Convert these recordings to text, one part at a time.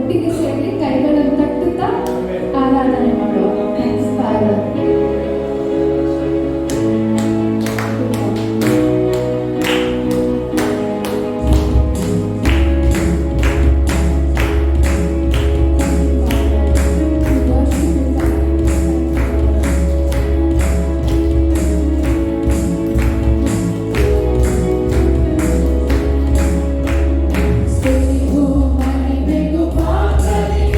ಒಟ್ಟಿಗೆ ಸೇರಿ ಕೈಗಳನ್ನು ತಟ್ಟುತ್ತಾ ಆರಾಧನೆ ಮಾಡುವ. Thanks, Father. ಸ್ತುತಿಗೂ ಮಹಿಮೆಗೂ ಪಾತ್ರನಿಗೆ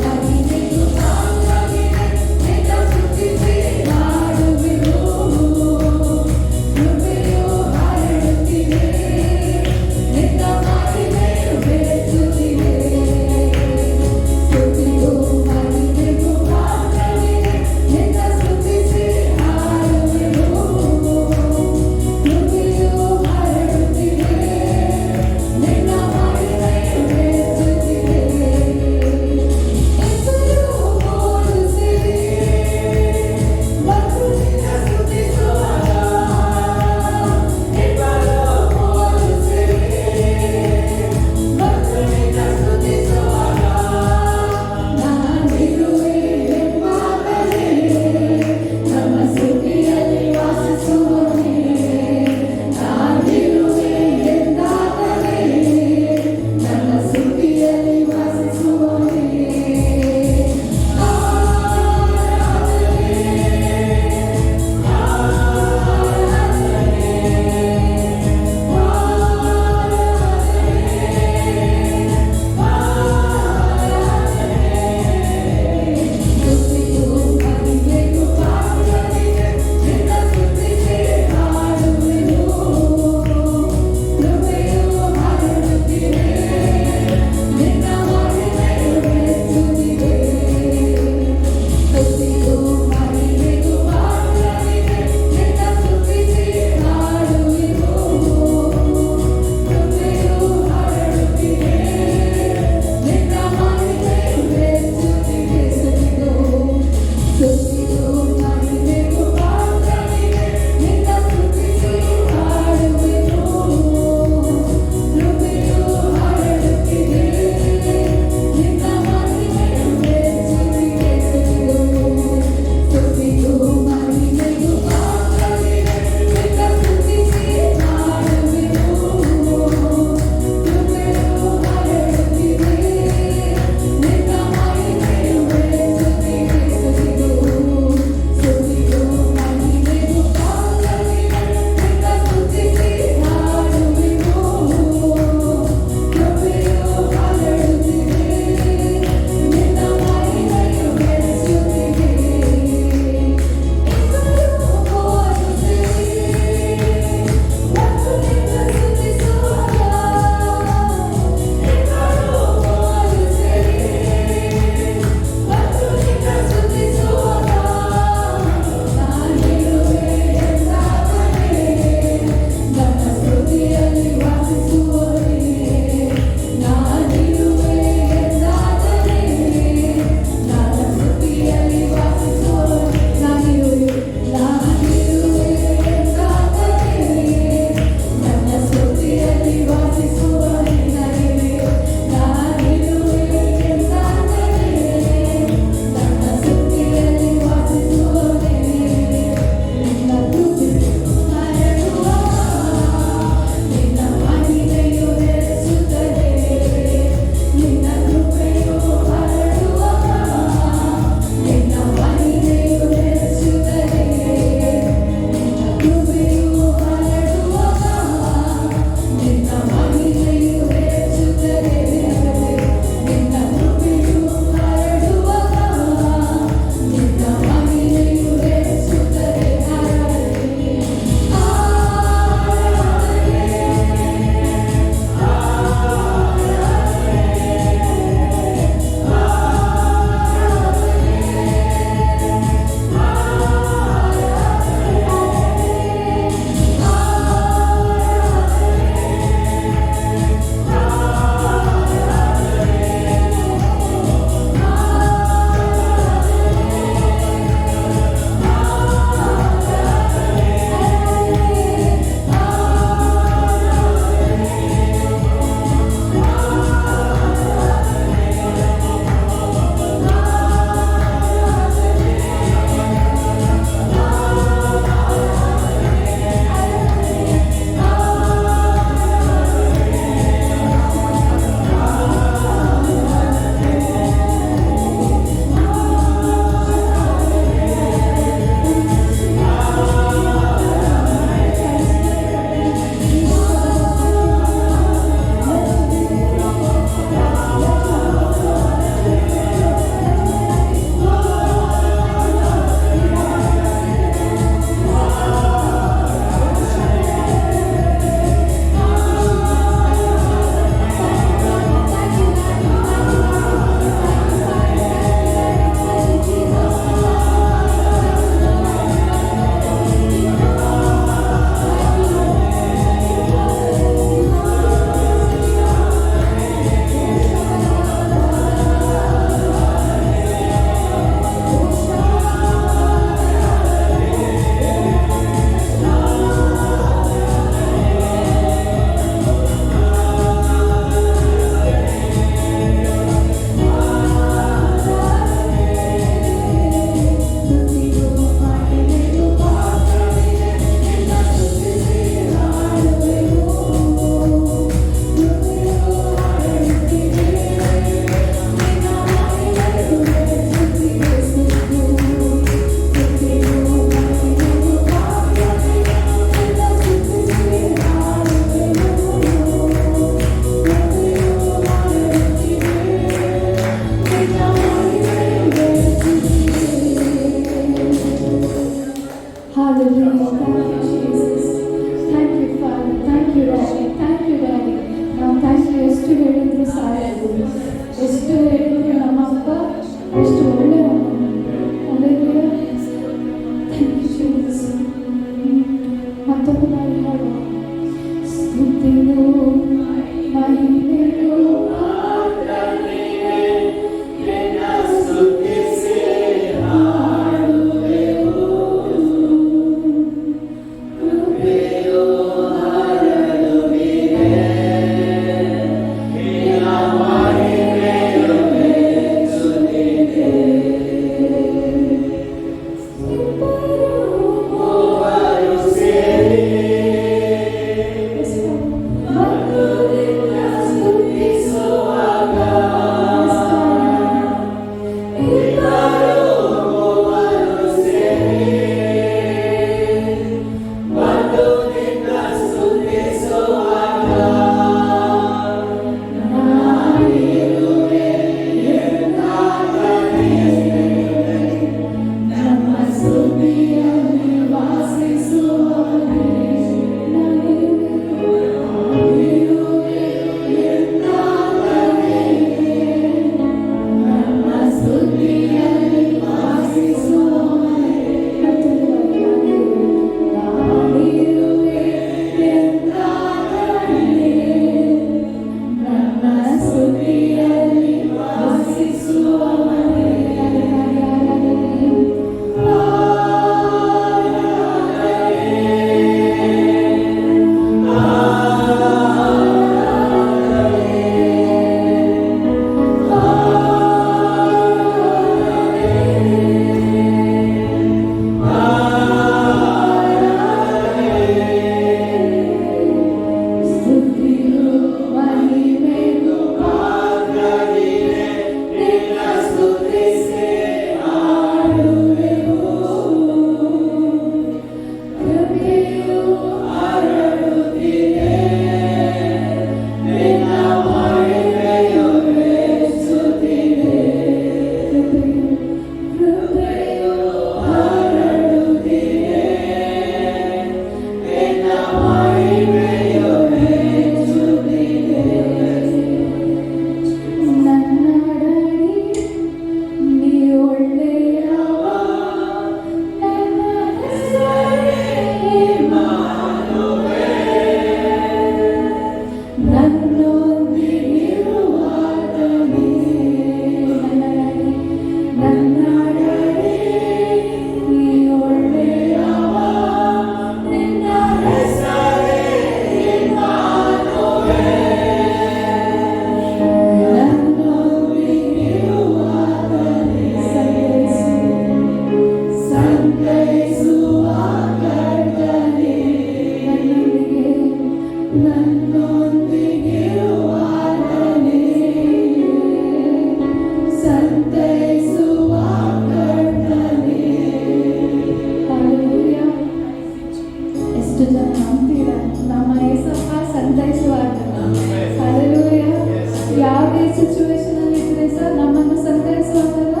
ಸಿಚುವೇಶನ್ ಅಲ್ಲಿ ಇದ್ರೆ ಸಹ ನಮ್ಮನ್ನು ಸಂತೈಸುವಂತಹ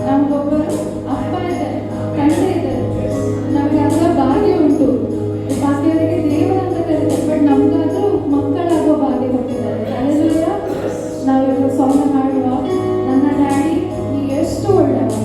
ನಮಗೊಬ್ಬರು ಅಪ್ಪ ಇದ್ದಾರೆ, ತಂದೆ ಇದ್ದಾರೆ, ನಮಗೆ ಅದರ ಭಾಗ್ಯ ಉಂಟು. ಬಾಕಿಯವರಿಗೆ ದೇವರಂತ ಕರೀತಾರೆ, ಬಟ್ ನಮ್ಗಾದ್ರೂ ಮಕ್ಕಳಾಗೋ ಭಾಗ್ಯ ಕೊಟ್ಟಿದ್ದಾರೆ. ಅಲ್ಲೆಲ್ಲ ನಾವಿವಾಗ ಸಾಂಗ್ ಹಾಡುವ, ನನ್ನ ಡ್ಯಾಡಿ ನೀ ಎಷ್ಟು ಒಳ್ಳೆಯವ.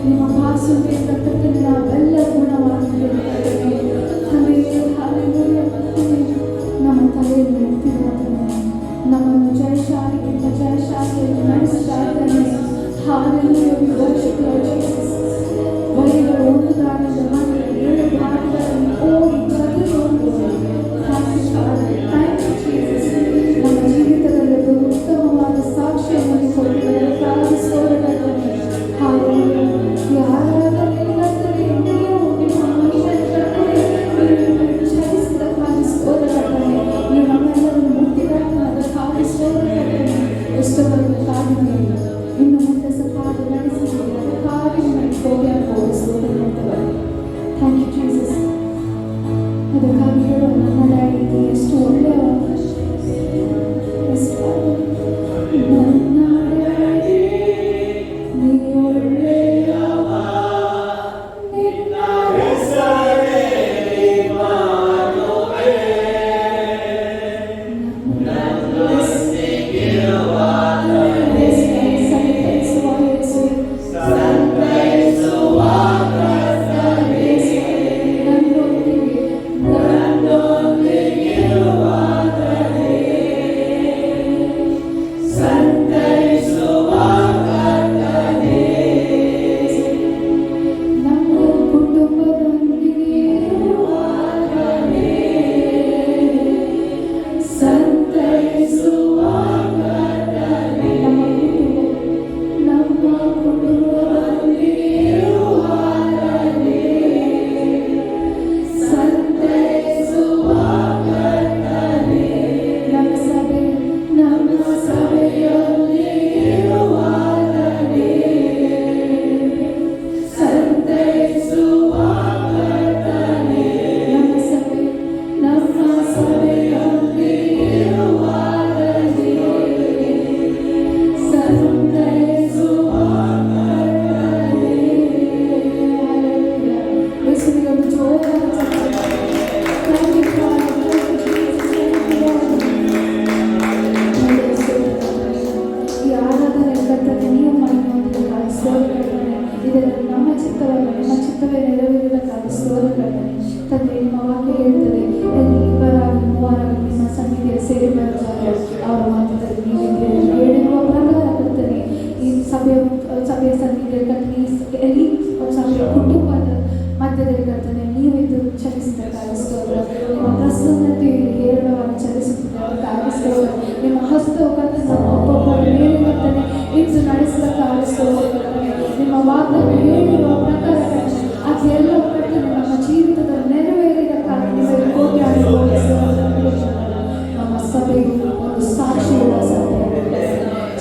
ನಿಮ್ಮ ಬಾಸುವಿನಿಂದ ಕರ್ತನೆ ನಾವೆಲ್ಲ ಗುಣವಾಗ್ತೇವೆ ಕರ್ತನೆ. ಹಲ್ಲೆಲೂಯಾ ಕರ್ತನೆ. ನಮ್ಮ ತಲೆಯಲ್ಲಿ ನಿಂತಿರುವಾತನೇ ನಮ್ಮನ್ನು ಜಯಶಾಲಿಗಿಂತ ಜಯಶಾಲಿಯನ್ನು ನಡೆಸ್ತಾ ಇದ್ದಾನೆ. Hallelujah. We worship you, Jesus. ವೈಗಳು ಒಂದು ದಾರಿಯಿಂದ ಮನೆಯ 7 ದಾರಿಗಳಲ್ಲಿ ಹೋಗಿ ಚದುರಿಕೊಂಡು ಥ್ಯಾಂಕ್ ಯು ಜೀಸಸ್. ನಮ್ಮ ಜೀವಿತದಲ್ಲಿ ಒಂದು ಉತ್ತಮವಾದ ಸಾಕ್ಷಿಯನ್ನು ಕೊಟ್ಟಿದ್ದಾರೆ. ಪ್ರಾರ್ಥಿಸೋದಕ್ಕಾಗಿ ಹಲ್ಲೆಲೂಯಾ. ಯಾರಾಗಲಿ ಕರ್ತನೆ ನೀವು ನಿಮ್ಮ ಮಹಿಮೆಯನ್ನು ಚಲಿಸಿದಕ್ಕಾಗಿ ಸ್ತೋತ್ರಕರ್ತನೆ. ನೀವು ನಮ್ಮೆಲ್ಲರನ್ನು ಮುಟ್ಟಿದಕ್ಕಾಗಿ ಸ್ತೋತ್ರಕರ್ತನೆ. ಎಷ್ಟೊಂದು ನೀವು ಇನ್ನು ಮುಂದೆ ಸಕಾಲ ನಡೆಸಿದ್ದೀರಿ ಅದಕ್ಕಾಗಿ ನಿಮಗೆ ಸ್ತೋತ್ರ ಸ್ತೋತ್ರಕರ್ತನೆ. Thank you Jesus. ಅದಕ್ಕಾಗಿ ಹೇಳೋ ನನ್ನ ಡ್ಯಾಡಿ ಎಷ್ಟು ಒಳ್ಳೆಯ ನನ್ನ ಡ್ಯಾಡಿ ನೀ ಒಳ್ಳೆಯವ ನಿನ್ನ ಹೆಸರೇ ಇಮ್ಮಾನುವೇಲ್ ನನ್ನ ಸ್ಥಿತಿಗಿರುವಾಗ ಸಭೆಯ ಸನ್ನಿಧಿಯಲ್ಲಿ ಸಭೆಯ ಕುಟುಂಬದ ಮಧ್ಯದಲ್ಲಿ ಕರ್ತನೆ ನೀವಿದ್ದು ಚಲಿಸಿದ್ದಕ್ಕಾಗಿ ಸ್ತೋತ್ರ. ನಿಮ್ಮ ಪ್ರಸನ್ನತೆ ಹೇರಳವಾಗಿ ಚಲಿಸುತ್ತಿದ್ದಕ್ಕಾಗಿ ಸ್ತೋತ್ರ. ನಿಮ್ಮ ಹಸ್ತವು ಕರ್ತನೆ ನಮ್ಮ ಒಬ್ಬೊಬ್ಬರ ಮೇಲೆ ಕರ್ತನೆ ಇದ್ದು ನಡೆಸಿದ್ದಕ್ಕಾಗಿ ಸ್ತೋತ್ರ ಕರ್ತನೆ. ನಿಮ್ಮ ವಾಗ್ದಾನ ಹೇಳಿರುವ ಪ್ರಕಾರ ಅದೆಲ್ಲ ಕರ್ತನೆ ನಮ್ಮ ಜೀವಿತದ ನೆರವೇರಿದಕ್ಕಾಗಿ ನಿಮಗೆ ಕೋಟ್ಯಾದಿ ನಮ್ಮ ಸಭೆಯು ಒಂದು ಸಾಕ್ಷಿಯುಳ್ಳ ಸಭೆ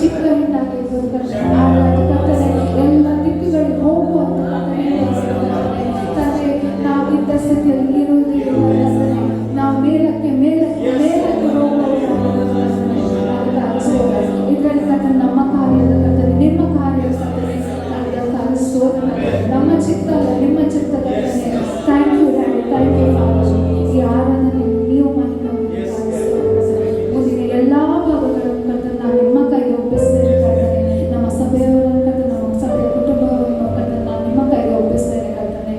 ಚಿಕ್ಕದಿಂದಾಗಿ ಕರ್ತನೆ ಎಲ್ಲ ದಿಕ್ಕುಗಳಿಗೆ ಹೋಗುವಂತ ತಂದೆ ನಾವಿದ್ದ ಸ್ಥಿತಿಯಲ್ಲಿ ಇರುವುದಿಲ್ಲ. ನಾವು ಮೇಲಕ್ಕೆ ಮೇಲಕ್ಕೆ ಮೇಲಕ್ಕೆ ಈ ಕಡೆ ಕರ್ತನೆ ನಮ್ಮ ಕಾರ್ಯದ ಕರ್ತನೆ ನಿಮ್ಮ ಕಾರ್ಯದ ಕರ್ತನೆ ಸ್ತೋತ್ರ. ನಮ್ಮ ಚಿತ್ತ ಅಲ್ಲ ನಿಮ್ಮ ಚಿತ್ತ ಕರ್ತನೆ. Thank you daddy. Thank you father. ಈ ಆರಾಧನೆ ನೀವು ಮಹಿಮೆ ಮುಂದಿನ ಎಲ್ಲ ಭಾಗಗಳನ್ನು ಕರ್ತನೆ ನಾವು ನಿಮ್ಮ ಕೈಗೆ ಒಪ್ಪಿಸ್ತೇನೆ ಕರ್ತನೆ. ನಮ್ಮ ಸಭೆಯವರನ್ನು ಕರ್ತನೆ ನಮ್ಮ ಸಭೆಯ ಕುಟುಂಬವನ್ನು ಕರ್ತನೆ ನಾವು ನಿಮ್ಮ ಕೈಗೆ ಒಪ್ಪಿಸ್ತೇನೆ ಕರ್ತನೆ.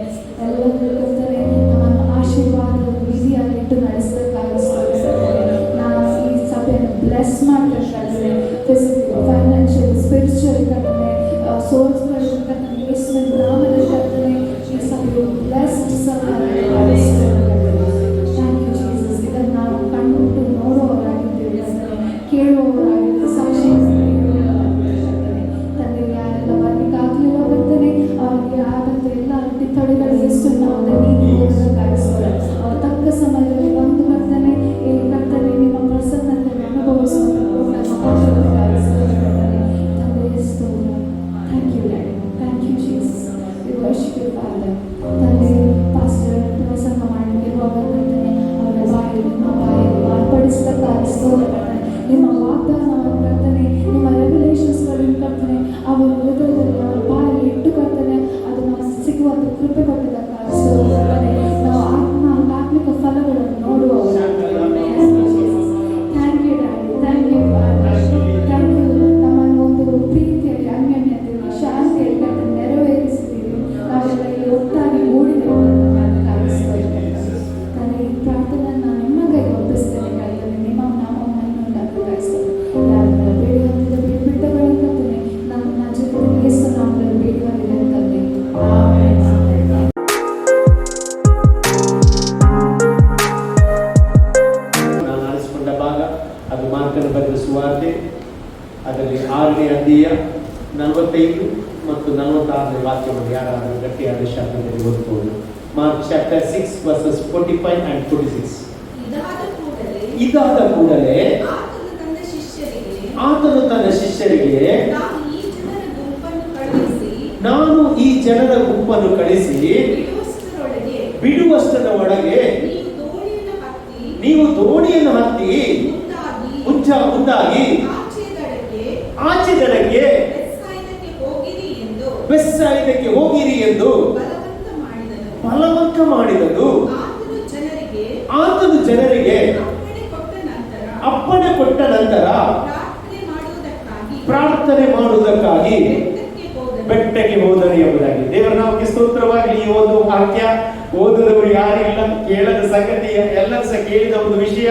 ಎಲ್ಲರೂ ಕರ್ತನೆ ನಮ್ಮನ್ನು ಆಶೀರ್ವಾದವನ್ನು ವಿಧಿಯಾಗಿ ಇಟ್ಟು ನಡೆಸಬೇಕಾಗಿಸ್ತೇನೆ. ನಾವು ಈ ಸಭೆಯನ್ನು ಬ್ಲೆಸ್ ಮಾಡ್ತೇವೆ ಕರ್ತನೆ. ಫಿಸಿಕಲ್ ಫೈನಾನ್ಷಿಯಲ್ ಸ್ಪಿರಿಚುವಲ್ ಕರ್ತನೆ ಸೋಲ್ಸ್ಗಳು ಕರ್ತನೆ ಯೇಸುವಿನ ನಾಮದಲ್ಲಿ ಕರ್ತನೆ ಈ ಸಭೆಯು ಬ್ಲೆಸ್ಡ್ ಸಭೆ. Thank you Jesus. ಇದನ್ನು ನಾವು ಕಂಡುಬಿಟ್ಟು ನೋಡುವವರಾಗಿದ್ದೇವೆ ಕರ್ತನೆ, ಕೇಳುವವರಾಗಿದ್ದೇವೆ, ಸಾಕ್ಷಿ ತಂದೆ. ಯಾರೆಲ್ಲ ಬರ್ಲಿಕ್ಕಾಗಲಿಲ್ಲ ಕರ್ತನೆ ಅವರಿಗೆ ಆದಂಥ ಎಲ್ಲ ಅಡ್ಡಿತಡೆಗಳು ಎಷ್ಟು ನಾವು ಅದನ್ನು ನೀಡುವುದಕ್ಕಾಗಿಸ್ತೇವೆ. ಅವ್ರ ತಕ್ಕ ಸಮಯದಲ್ಲಿ ಒಂದು ಕರ್ತನೆ ಈ ಕರ್ತನೆ ನಿಮ್ಮ ಪ್ರಸನ್ನತೆಯನ್ನು ಅನುಭವಿಸುವುದಕ್ಕಾಗಿಸ್ತೇವೆ ತಂದೆ ಸ್ತೋತ್ರ. Thank you daddy. Thank you Jesus. We worship you father. ತಂದೆ ಪಾಸ್ಟರ್ ಪ್ರಸಂಗ ಮಾಡಲಿರುವಾಗ ಕರ್ತನೆ ಅವರ ಬಾಯಲ್ಲಿ ನಿಮ್ಮ ಬಾಯಲ್ಲಿ ಮಾರ್ಪಡಿಸಿದಕ್ಕಾಗಿ ಸ್ತೋತ್ರ ಕರ್ತನೆ. ನಿಮ್ಮ ವಾಗ್ದಾನವನ್ನು ಕರ್ತನೆ ನಿಮ್ಮ ರೆಗ್ಯುಲೇಷನ್ಸ್ಗಳನ್ನು ಕರ್ತನೆ ಅವರ ಹೃದಯದಲ್ಲಿ ಅವರ ಬಾಯಲ್ಲಿ ಇಟ್ಟು ಕರ್ತನೆ ಅದು ನಮಗೆ ಸಿಗುವಂಥ ಕೃಪೆ ಕೊಟ್ಟಿದ್ದಕ್ಕಾಗಿ ಸ್ತೋತ್ರ ಕರ್ತನೆ. ನಾವು ಆತ್ಮಿಕ ಫಲಗಳನ್ನು ನೋಡುವವರಾಗಿದ್ದೇವೆ. Thank you daddy. Thank you father. Thank you. ನಮ್ಮನ್ನು ಒಂದು ಪ್ರೀತಿಯಲ್ಲಿ ಅನ್ಯೋನ್ಯತೆಯಲ್ಲಿ ಶಾಂತಿಯಲ್ಲಿ ಕರ್ತನೆ ಅದರಲ್ಲಿ 6ನೇ ಅಧ್ಯಾಯ 45 ಮತ್ತು 46ನೇ ವಾಕ್ಯವನ್ನು ಯಾರಾದರೂ ಗಟ್ಟಿಯಾದ ಶಬ್ದದಲ್ಲಿ ಓದಬಹುದು. Mark chapter 6 versus 45 and 46. ಇದಾದ ಕೂಡಲೇ ಆತನು ತನ್ನ ಶಿಷ್ಯರಿಗೆ ನಾನು ಈ ಜನರ ಗುಂಪನ್ನು ಕಳಿಸಿ ಬಿಡುವಷ್ಟರ ಒಳಗೆ ನೀವು ದೋಣಿಯನ್ನು ಹತ್ತಿ ಮುಂದಾಗಿ ಆಚೆ ದಡಕ್ಕೆ ಬೆತ್ಸಾಯಿದಕ್ಕೆ ಹೋಗಿರಿ ಎಂದು ಬಲವಂತ ಮಾಡಿದನು. ಆತನು ಜನರಿಗೆ ಅಪ್ಪಣೆ ಕೊಟ್ಟ ನಂತರ ಪ್ರಾರ್ಥನೆ ಮಾಡುವುದಕ್ಕಾಗಿ ಬೆಟ್ಟಕ್ಕೆ ಹೋದನು ಎಂಬುದಾಗಿ. ದೇವರ ನಾಮಕ್ಕೆ ಸ್ತೋತ್ರವಾಗಲಿ. ಈ ಒಂದು ವಾಕ್ಯ ಓದಿದವರು ಯಾರಿಲ್ಲ, ಕೇಳದ ಸಂಗತಿ, ಎಲ್ಲರೂ ಸಹ ಕೇಳಿದ ಒಂದು ವಿಷಯ,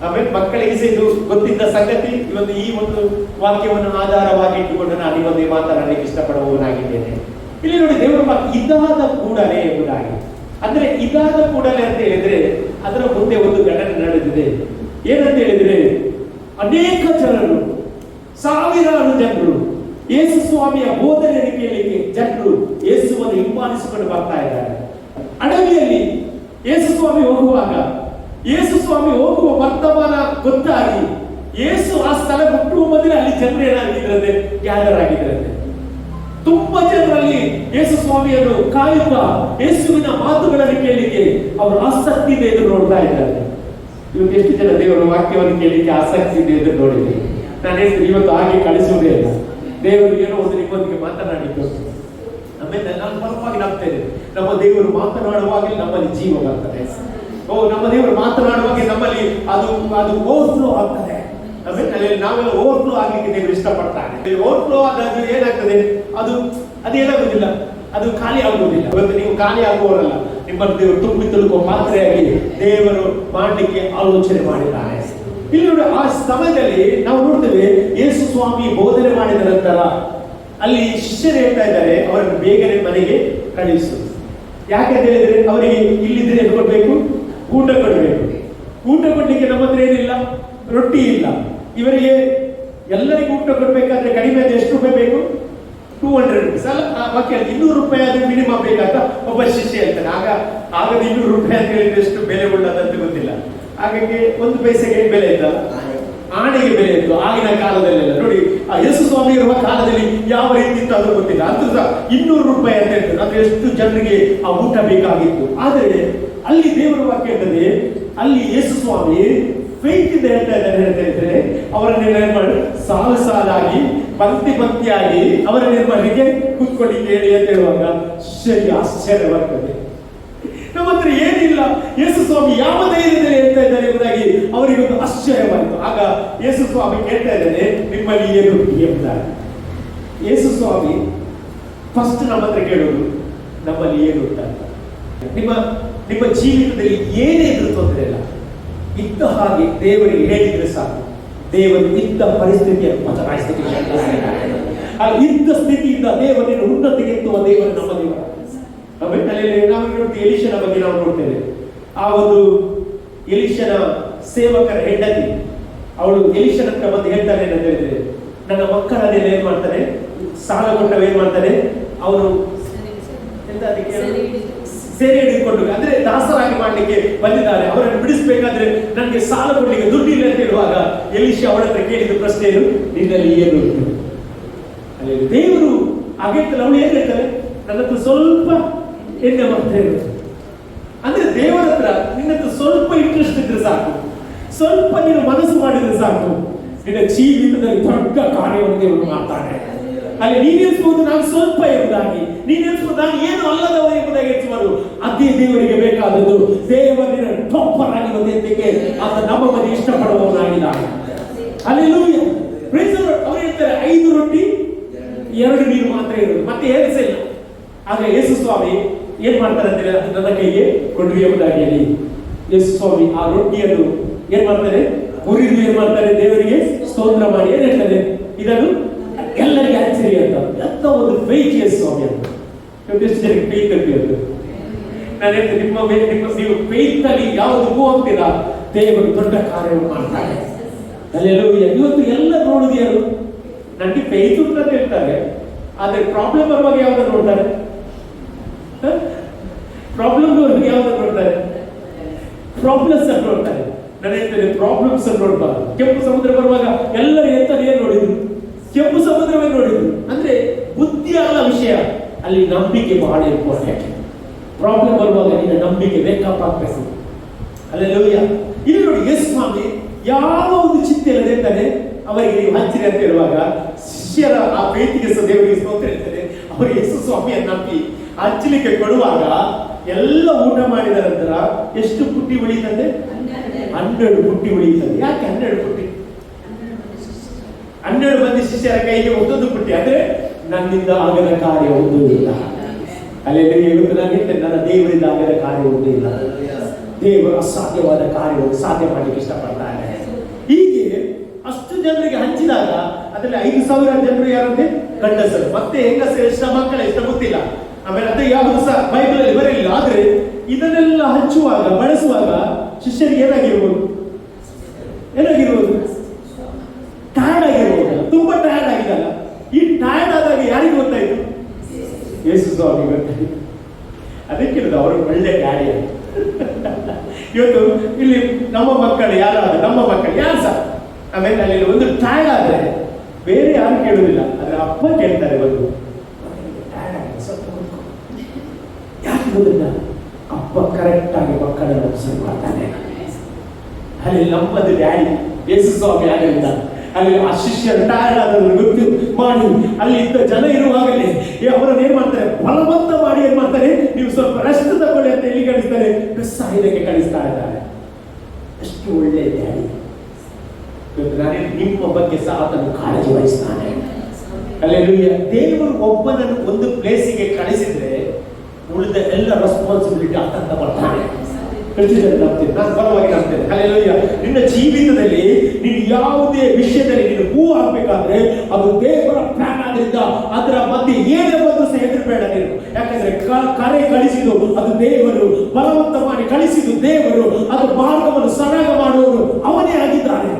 ಆಮೇಲೆ ಮಕ್ಕಳಿಗೆ ಸಹ ಇದು ಗೊತ್ತಿದ್ದ ಸಂಗತಿ. ಈ ಒಂದು ವಾಕ್ಯವನ್ನು ಆಧಾರವಾಗಿ ಇಟ್ಟುಕೊಂಡು ನಾನು ಈ ಒಂದು ಮಾತನಾಡಲಿಕ್ಕೆ ಇಷ್ಟಪಡುವವನಾಗಿದ್ದೇನೆ. ಇಲ್ಲಿ ನೋಡಿ, ದೇವರ ವಾಕ್ಯ ಇದಾದ ಕೂಡಲೇ ಎಂಬುದಾಗಿ. ಅಂದ್ರೆ ಇದಾದ ಕೂಡಲೇ ಅಂತ ಹೇಳಿದ್ರೆ ಅದರ ಮುಂದೆ ಒಂದು ಘಟನೆ ನಡೆದಿದೆ. ಏನಂತ ಹೇಳಿದ್ರೆ, ಅನೇಕ ಜನರು, ಸಾವಿರಾರು ಜನರು ಯೇಸು ಸ್ವಾಮಿಯ ಬೋಧನೆಯನ್ನು ಕೇಳಲಿಕ್ಕೆ ಜನರು ಯೇಸುವನ್ನು ಹಿಂಬಾಲಿಸಿಕೊಂಡು ಬರ್ತಾ ಇದ್ದಾರೆ. ಅಡವಿಯಲ್ಲಿ ಯೇಸು ಸ್ವಾಮಿ ಹೋಗುವಾಗ, ಯೇಸು ಸ್ವಾಮಿ ಹೋಗುವ ವರ್ತಮಾನ ಗೊತ್ತಾಗಿ ಯೇಸು ಆ ಸ್ಥಳ ಮುಟ್ಟುವ ಮೊದಲೇ ಅಲ್ಲಿ ಜನರು ಏನಾಗಿದ್ರಂತೆ, ಗ್ಯಾದರ್ ಆಗಿದ್ರಂತೆ. ತುಂಬಾ ಜನರಲ್ಲಿ ಯೇಸು ಸ್ವಾಮಿಯನ್ನು ಕಾಯುತ್ತಾ ಯೇಸುವಿನ ಮಾತುಗಳನ್ನು ಕೇಳಲಿಕ್ಕೆ ಅವರು ಆಸಕ್ತಿಯಿಂದ ಎದುರು ನೋಡ್ತಾ ಇದ್ದಾರೆ. ಇವತ್ತು ಎಷ್ಟು ಜನ ದೇವರ ವಾಕ್ಯವನ್ನು ಕೇಳಲಿಕ್ಕೆ ಆಸಕ್ತಿ ಇದೆ ಎದುರು ನೋಡಿದೆ. ನಾನು ಹೇಳ್ತೀನಿ, ಇವತ್ತು ಹಾಗೆ ಕಳಿಸುವುದೇ ಇಲ್ಲ. ದೇವರು ಏನೋ ಒಂದು ನಿಮ್ಮೊಂದಿಗೆ ಮಾತನಾಡಿದ್ದು, ಆಮೇಲೆ ನಾನು ಬಲವಾಗಿ ನಂಬ್ತೇನೆ, ನಮ್ಮ ದೇವರು ಮಾತನಾಡುವಾಗ ನಮ್ಮಲ್ಲಿ ಜೀವ ಬರ್ತದೆ. ನಮ್ಮ ದೇವರು ಮಾತನಾಡುವಾಗ ನಮ್ಮಲ್ಲಿ ಅದು ಓವರ್ಫ್ಲೋ ಆಗ್ತದೆ. ಆಮೇಲೆ ನಾವೆಲ್ಲ ಓವರ್ಫ್ಲೋ ಆಗ್ಲಿಕ್ಕೆ ದೇವರು ಇಷ್ಟಪಡ್ತಾನೆ. ಓವರ್ಫ್ಲೋ ಆದಾಗ ಏನಾಗ್ತದೆ, ಅದೇನಾಗುದಿಲ್ಲ, ಅದು ಖಾಲಿ ಆಗುವುದಿಲ್ಲ. ಇವತ್ತು ನೀವು ಖಾಲಿ ಆಗುವವರಲ್ಲ, ನಿಮ್ಮನ್ನು ದೇವರು ತುಂಬಿ ತುಳುಕುವ ಪಾತ್ರೆಯಾಗಿ ದೇವರು ಮಾಡಲಿಕ್ಕೆ ಆಲೋಚನೆ ಮಾಡಿದ್ದಾನೆ. ಇಲ್ಲಿ ನೋಡಿ, ಆ ಸಮಯದಲ್ಲಿ ನಾವು ನೋಡ್ತೇವೆ, ಯೇಸು ಸ್ವಾಮಿ ಬೋಧನೆ ಮಾಡಿದ ನಂತರ ಅಲ್ಲಿ ಶಿಷ್ಯರು ಹೇಳ್ತಾ ಇದ್ದಾರೆ, ಅವರನ್ನು ಬೇಗನೆ ಮನೆಗೆ ಕಳಿಸು. ಯಾಕೆ ಹೇಳಿದ್ರೆ, ಅವರಿಗೆ ಇಲ್ಲಿದ್ರೆ ಏನು ಕೊಡ್ಬೇಕು, ಊಟ ಕೊಡಬೇಕು. ಊಟ ಕೊಡ್ಲಿಕ್ಕೆ ನಮ್ಮ ಹತ್ರ ಏನಿಲ್ಲ, ರೊಟ್ಟಿ ಇಲ್ಲ. ಇವರಿಗೆ ಎಲ್ಲರಿಗೂ ಊಟ ಕೊಡ್ಬೇಕಾದ್ರೆ ಕಡಿಮೆ ಆದ್ರೆ ಎಷ್ಟು ರೂಪಾಯಿ ಬೇಕು, 200 rupees ಅಲ್ಲ, 200 ರೂಪಾಯಿ ಆದ್ರೆ ಮಿನಿಮಮ್ ಬೇಕಂತ ಒಬ್ಬ ಶಿಷ್ಯ ಹೇಳ್ತಾನೆ. ಆಗ 200 ರೂಪಾಯಿ ಅಂತ ಹೇಳಿದ್ರೆ ಎಷ್ಟು ಬೆಲೆ ಉಳ್ಳದಂತ ಗೊತ್ತಿಲ್ಲ. ಹಾಗಾಗಿ 1 ಪೈಸೆಗೆ ಬೆಲೆ ಇದ್ದಲ್ಲ, ಆಣೆಗೆ ಬೆಲೆ ಇತ್ತು ಆಗಿನ ಕಾಲದಲ್ಲೆಲ್ಲ. ನೋಡಿ, ಆ ಯೇಸು ಸ್ವಾಮಿ ಇರುವ ಕಾಲದಲ್ಲಿ ಯಾವ ರೀತಿ ಇತ್ತು ಅದು ಗೊತ್ತಿಲ್ಲ. ಅಂತೂ ಸಹ 200 ರೂಪಾಯಿ ಅಂತ ಹೇಳ್ತಾರೆ. ಅದು ಎಷ್ಟು ಜನರಿಗೆ ಆ ಊಟ ಬೇಕಾಗಿತ್ತು. ಆದರೆ ಅಲ್ಲಿ ದೇವರ ವಾಕ್ಯ ಹೇಳ್ತದೆ, ಅಲ್ಲಿ ಯೇಸು ಸ್ವಾಮಿ ಫೇತ್ ಇಂದ ಹೇಳ್ತಾ ಇದ್ದಾರೆ. ಹೇಳ್ತಾ ಇದ್ರೆ ಅವರನ್ನ ಏನ್ ಮಾಡಿ, ಸಾಲು ಸಾಲಾಗಿ ಪಂಕ್ತಿಯಾಗಿ ಅವರನ್ನ ಏನ್ ಮಾಡಲಿಕ್ಕೆ ಕೂತ್ಕೊಳ್ಳಿ ಹೇಳಿ ಅಂತ ಹೇಳುವಾಗ ಸರಿ ಆಶ್ಚರ್ಯವಾಗ್ತದೆ. ನಮ್ಮ ಹತ್ರ ಏನಿಲ್ಲ, ಯೇಸು ಸ್ವಾಮಿ ಯಾವ ಧೈರ್ಯದಲ್ಲಿ ಹೇಳ್ತಾ ಇದ್ದಾರೆ ಎಂಬುದಾಗಿ ಅವರಿಗೊಂದು ಆಶ್ಚರ್ಯವಾಯಿತು. ಆಗ ಯೇಸು ಸ್ವಾಮಿ ಹೇಳ್ತಾ ಇದ್ದಾರೆ, ನಿಮ್ಮಲ್ಲಿ ಏನು ಎಂಬುದಾಗಿ. ಯೇಸು ಸ್ವಾಮಿ ಫಸ್ಟ್ ನಮ್ಮ ಹತ್ರ ಕೇಳೋದು, ನಮ್ಮಲ್ಲಿ ಏನು ಅಂತ. ನಿಮ್ಮ ಜೀವಿತದಲ್ಲಿ ಏನೇ ಇದ್ರೂ ತೊಂದರೆ ಇಲ್ಲ, ಇದ್ದ ಹಾಗೆ ದೇವರಿಗೆ ಹೇಳಿದ್ರೆ ಸಾಕು, ದೇವರು ಇದ್ದ ಪರಿಸ್ಥಿತಿಯನ್ನು ಬದಲಾಯಿಸಲಿಕ್ಕೆ ಇದ್ದ ಸ್ಥಿತಿಯಿಂದ ದೇವರನ್ನು ಉನ್ನತಿಗೆ ಎತ್ತುವ ದೇವರು ನಮ್ಮ ದೇವರು. ನಾವು ಎಲೀಷನ ಬಗ್ಗೆ ನಾವು ನೋಡ್ತೇವೆ. ಆ ಒಂದು ಎಲೀಷನ ಸೇವಕರ ಹೆಂಡತಿ, ಅವಳು ಎಲೀಷನ ಹತ್ರ ಬಂದು ಹೇಳ್ತಾನೆ ಅಂತ ಹೇಳಿದ್ರೆ, ನನ್ನ ಮಕ್ಕಳನ್ನೆಲ್ಲ ಏನ್ ಮಾಡ್ತಾರೆ, ಸಾಲ ಕೊಟ್ಟವ ಏನ್ ಮಾಡ್ತಾರೆ, ಅವರು ಸೇರೆ ಹಿಡಿದುಕೊಂಡು, ಅಂದ್ರೆ ದಾಸರಾಗಿ ಮಾಡ್ಲಿಕ್ಕೆ ಬಂದಿದ್ದಾರೆ, ಅವರನ್ನು ಬಿಡಿಸ್ಬೇಕಾದ್ರೆ ನನಗೆ ಸಾಲ ಕೊಡ್ಲಿಕ್ಕೆ ದುಡ್ಡಿಲ್ಲ ಅಂತ ಹೇಳುವಾಗ ಎಲೀಷ ಅವಳ ಹತ್ರ ಕೇಳಿದ ಪ್ರಶ್ನೆ ಏನು, ನಿನ್ನಲ್ಲಿ ಏನು ಉಂಟು? ಅಲ್ಲಿ ದೇವರು ಹಾಗೆತ್ತಲ್ಲ, ಅವಳು ಏನ್ ಹೇಳ್ತಾರೆ, ನನ್ನ ಹತ್ರ ಸ್ವಲ್ಪ ಎಣ್ಣೆ ಮಾಡ್ತಾ ಇರೋದು. ಅಂದ್ರೆ ದೇವರ ಹತ್ರ ನಿನ್ನ ಹತ್ರ ಸ್ವಲ್ಪ ಇಂಟ್ರೆಸ್ಟ್ ಇದ್ರೆ ಸಾಕು, ಸ್ವಲ್ಪ ನೀನು ಮನಸ್ಸು ಮಾಡಿದ್ರೆ ಸಾಕು, ನಿನ್ನ ಜೀವಿತದಲ್ಲಿ ದೊಡ್ಡ ಕಾರ್ಯವನ್ನು ದೇವರು ಮಾಡ್ತಾನೆ. ಅಲ್ಲಿ ನೀನು ಎನಿಸಬಹುದು ನಾನು ಸ್ವಲ್ಪ ಎಂಬುದಾಗಿ, ನೀನು ಎನಿಸಬಹುದು ನಾನು ಏನು ಅಲ್ಲದವ ಎಂಬುದಾಗಿ ಎನಿಸಬಹುದು. ಅದೇ ದೇವರಿಗೆ ಬೇಕಾದದ್ದು. ದೇವರಿನ ಟಾಪರ್ ಆಗಿ ಬಂದಿದ್ದಕ್ಕೆ ಆತ ನಮ್ಮ ಮನೆ ಇಷ್ಟಪಡುವವನಾಗಿದ್ದಾನೆ. Hallelujah, praise the lord. ಅವರು ಹೇಳ್ತಾರೆ 5 ರೊಟ್ಟಿ 2 ನೀರು ಮಾತ್ರ ಇರೋದು, ಮತ್ತೆ ಏನು ಸಹ ಇಲ್ಲ. ಆಗ ಯೇಸು ಸ್ವಾಮಿ ಏನ್ ಮಾಡ್ತಾರೆ ಅಂದ್ರೆ, ನನ್ನ ಕೈಗೆ ಕೊಡ್ರಿ ಎಂಬುದಾಗಿ ಹೇಳಿ ಯೇಸು ಸ್ವಾಮಿ ಆ ರೊಟ್ಟಿಯನ್ನು ಏನ್ ಮಾಡ್ತಾರೆ, ಮುರಿದು ಏನ್ ಮಾಡ್ತಾರೆ, ದೇವರಿಗೆ ಸ್ತೋತ್ರ ಮಾಡಿ ಏನ್ ಹೇಳ್ತಾರೆ, ಇದನ್ನು ಎಲ್ಲರಿಗೆ ಆಶ್ಚರ್ಯ ಅಂತ. ಎಂತ ಒಂದು ಫೇತ್ ಯೇಸು ಸ್ವಾಮಿ ಅಂತ. ಎಷ್ಟು ಜನಕ್ಕೆ ಫೇತ್ ಅಂತ ನಾನು ಹೇಳ್ತೇನೆ, ನೀವು ಫೇತ್ ಅಲ್ಲಿ ಯಾವುದು ಹೋಗ್ತೀರಾ, ದೇವರು ದೊಡ್ಡ ಕಾರ್ಯವನ್ನು ಮಾಡ್ತಾರೆ. ಹಲ್ಲೆಲೂಯಾ. ಇವತ್ತು ಎಲ್ಲ ನೋಡುದು ಯಾರು, ನನಗೆ ಫೇತ್ ಉಂಟು ಅಂತ ಹೇಳ್ತಾರೆ, ಆದ್ರೆ ಪ್ರಾಬ್ಲಮ್ ಬರುವಾಗ ಯಾವ್ದನ್ನು ನೋಡ್ತಾರೆ? ಪ್ರಾಬ್ಲಮ್ ಬರುವಾಗ ಯಾವ್ದನ್ನು ನೋಡ್ತಾರೆ? ಪ್ರಾಬ್ಲಮ್ಸ್ ಅನ್ನು ನೋಡ್ತಾರೆ. ನಾನು ಹೇಳ್ತೇನೆ, ಪ್ರಾಬ್ಲಮ್ಸ್ ಅನ್ನು ನೋಡ್ಬಾರ್ದು. ಕೆಂಪು ಸಮುದ್ರ ಬರುವಾಗ ಎಲ್ಲರೂ ಏನ್ ನೋಡಿದ್ರು? ಕೆಂಪು ಸಮುದ್ರವೇ ನೋಡಿದ್ರು. ಅಂದ್ರೆ ಬುದ್ಧಿ ಅಲ್ಲ ವಿಷಯ, ಅಲ್ಲಿ ನಂಬಿಕೆ ಬಹಳ ಇಂಪಾರ್ಟೆಂಟ್. ಪ್ರಾಬ್ಲಮ್ ಬರುವಾಗ ನಿನ್ನ ನಂಬಿಕೆ ವೇಕಪ್ ಆಗ್ಬೇಕು. ಅಲ್ಲೆಲ್ಲೂಯ್ಯ. ಇಲ್ಲಿ ನೋಡಿ, ಯೇಸು ಸ್ವಾಮಿ ಯಾವ ಒಂದು ಚಿಂತೆ ಇಲ್ಲದೆ ಇರ್ತಾನೆ. ಅವರಿಗೆ ನೀವು ಹಂಚಿರಿ ಅಂತ ಹೇಳುವಾಗ ಶಿಷ್ಯರ ಆ ಪ್ರೀತಿಗೆ ದೇವರಿಗೆ ಸ್ತೋತ್ರ ಹೇಳ್ತಾರೆ. ಅವರು ಯೇಸು ಸ್ವಾಮಿಯನ್ನು ನಂಬಿ ಹಂಚಲಿಕ್ಕೆ ಕೊಡುವಾಗ ಎಲ್ಲ ಊಟ ಮಾಡಿದ ನಂತರ ಎಷ್ಟು ಪುಟ್ಟಿ ಉಳಿತದೆ? 12 ಪುಟ್ಟಿ ಉಳಿಯುತ್ತದೆ. ಯಾಕೆ 12 ಪುಟ್ಟಿ? 12 ಮಂದಿ ಶಿಷ್ಯರ ಕೈಗೆ ಒಂದೊಂದು ಪುಟ್ಟಿ. ಅಂದ್ರೆ ನನ್ನಿಂದ ಆಗದ ಕಾರ್ಯ ಒಂದೂ ಇಲ್ಲ. ಅಲ್ಲಿ ಇವತ್ತು ನಾನು ಹೇಳ್ತೇನೆ, ನನ್ನ ದೇವರಿಂದ ಆಗದ ಕಾರ್ಯ ಒಂದೂ ಇಲ್ಲ. ದೇವರು ಅಸಾಧ್ಯವಾದ ಕಾರ್ಯವನ್ನು ಸಾಧ್ಯ ಮಾಡಲಿಕ್ಕೆ ಇಷ್ಟಪಡ್ತಾರೆ. ಹೀಗೆ ಅಷ್ಟು ಜನರಿಗೆ ಹಂಚಿದಾಗ ಅದರಲ್ಲಿ 5,000 ಜನರು ಯಾರಂತೆ? ಗಂಡಸರು. ಮತ್ತೆ ಹೆಂಗಸರು ಎಷ್ಟು, ಮಕ್ಕಳ ಎಷ್ಟು ಗೊತ್ತಿಲ್ಲ. ಆಮೇಲೆ ಅದು ಯಾವುದು ಸಹ ಬೈಬಲ್ ಅಲ್ಲಿ ಬರಲಿಲ್ಲ. ಆದ್ರೆ ಇದನ್ನೆಲ್ಲ ಹಂಚುವಾಗ, ಬಳಸುವಾಗ ಶಿಷ್ಯರಿಗೆ ಏನಾಗಿರ್ಬೋದು? ಟಯರ್ಡ್ ಆಗಿರ್ಬೋದು. ತುಂಬಾ ಟಯರ್ಡ್ ಆಗಿದಲ್ಲ. ಈ ಟಯರ್ಡ್ ಆದಾಗ ಯಾರಿಗೆ ಗೊತ್ತಾಯ್ತು? ಯೇಸು ಸ್ವಾಮಿ ಗೊತ್ತಾಯ್ತು. ಅದಕ್ಕೆ ಅವರು ಒಳ್ಳೆ ಡ್ಯಾಡಿ ಅಂತ. ಇವತ್ತು ಇಲ್ಲಿ ನಮ್ಮ ಮಕ್ಕಳು ಯಾರು ಸಹ ಆಮೇಲೆ ಅಲ್ಲಿ ಒಂದು ಟಯರ್ಡ್ ಆದ್ರೆ ಬೇರೆ ಯಾರು ಕೇಳುವುದಿಲ್ಲ, ಆದ್ರೆ ಅಪ್ಪ ಕೇಳ್ತಾರೆ. ಬಂದು ಯಾಕೆ ಗೊತ್ತಿಲ್ಲ, ಅಪ್ಪ ಕರೆಕ್ಟ್ ಆಗಿ ಮಕ್ಕಳನ್ನು ಅಬ್ಸರ್ವ್ ಮಾಡ್ತಾನೆ. ಅಲ್ಲಿ ನಮ್ಮದು ಡ್ಯಾಡಿ ಯೇಸು ಸ್ವಾಮಿ ಆಗಲಿಲ್ಲ. ಅಲ್ಲಿ ಆ ಶಿಷ್ಯರು ಟಯರ್ಡ್ ಆದವರು ಗೊತ್ತು ಮಾಡಿ ಅಲ್ಲಿ ಇದ್ದ ಜನ ಇರುವಾಗಲೇ ಅವರನ್ನು ಏನ್ ಮಾಡ್ತಾರೆ? ಬಲವಂತ ಮಾಡಿ ಏನ್ ಮಾಡ್ತಾರೆ? ನೀವು ಸ್ವಲ್ಪ ರೆಸ್ಟ್ ತಗೊಳ್ಳಿ ಅಂತ ಎಲ್ಲಿ ಕಳಿಸ್ತಾರೆ? ಸಾಹಿತ್ಯಕ್ಕೆ ಕಳಿಸ್ತಾ ಇದ್ದಾರೆ. ಅಷ್ಟು ಒಳ್ಳೆ ಡ್ಯಾಡಿ. ನಿಮ್ಮ ಬಗ್ಗೆ ಸಹ ಆತನು ಕಾಳಜಿ ವಹಿಸ್ತಾನೆ. ಅಲ್ಲೆಲ್ಲೂಯ್ಯ. ದೇವರು ಒಬ್ಬನನ್ನು ಒಂದು ಪ್ಲೇಸಿಗೆ ಕಳಿಸಿದ್ರೆ ಉಳಿದ ಎಲ್ಲ ರೆಸ್ಪಾನ್ಸಿಬಿಲಿಟಿ ಆತಂತ ಬರ್ತಾನೆ. ನಾನು ಬಲವಾಗಿ ನಂಬ್ತೇನೆ. ಅಲ್ಲೆಲ್ಲೂಯ್ಯ. ನಿನ್ನ ಜೀವಿತದಲ್ಲಿ ನೀನು ಯಾವುದೇ ವಿಷಯದಲ್ಲಿ ನೀನು ಹೂ ಹಾಕ್ಬೇಕಾದ್ರೆ ಅದು ದೇವರ ಪ್ಲಾನ್ ಆದ್ರಿಂದ ಅದರ ಮಧ್ಯೆ ಏನೇ ಬಂದು ಸಹ ಹೆದರಬೇಡ ನೀನು. ಯಾಕಂದ್ರೆ ಕರೆ ಕಳಿಸಿದ್ದು ಅದು ದೇವರು, ಬಲವಂತ ಮಾಡಿ ಕಳಿಸಿದ್ದು ದೇವರು, ಅದು ಮಾರ್ಗವನ್ನು ಸರಾಗ ಮಾಡುವವರು ಅವನೇ ಆಗಿದ್ದಾನೆ.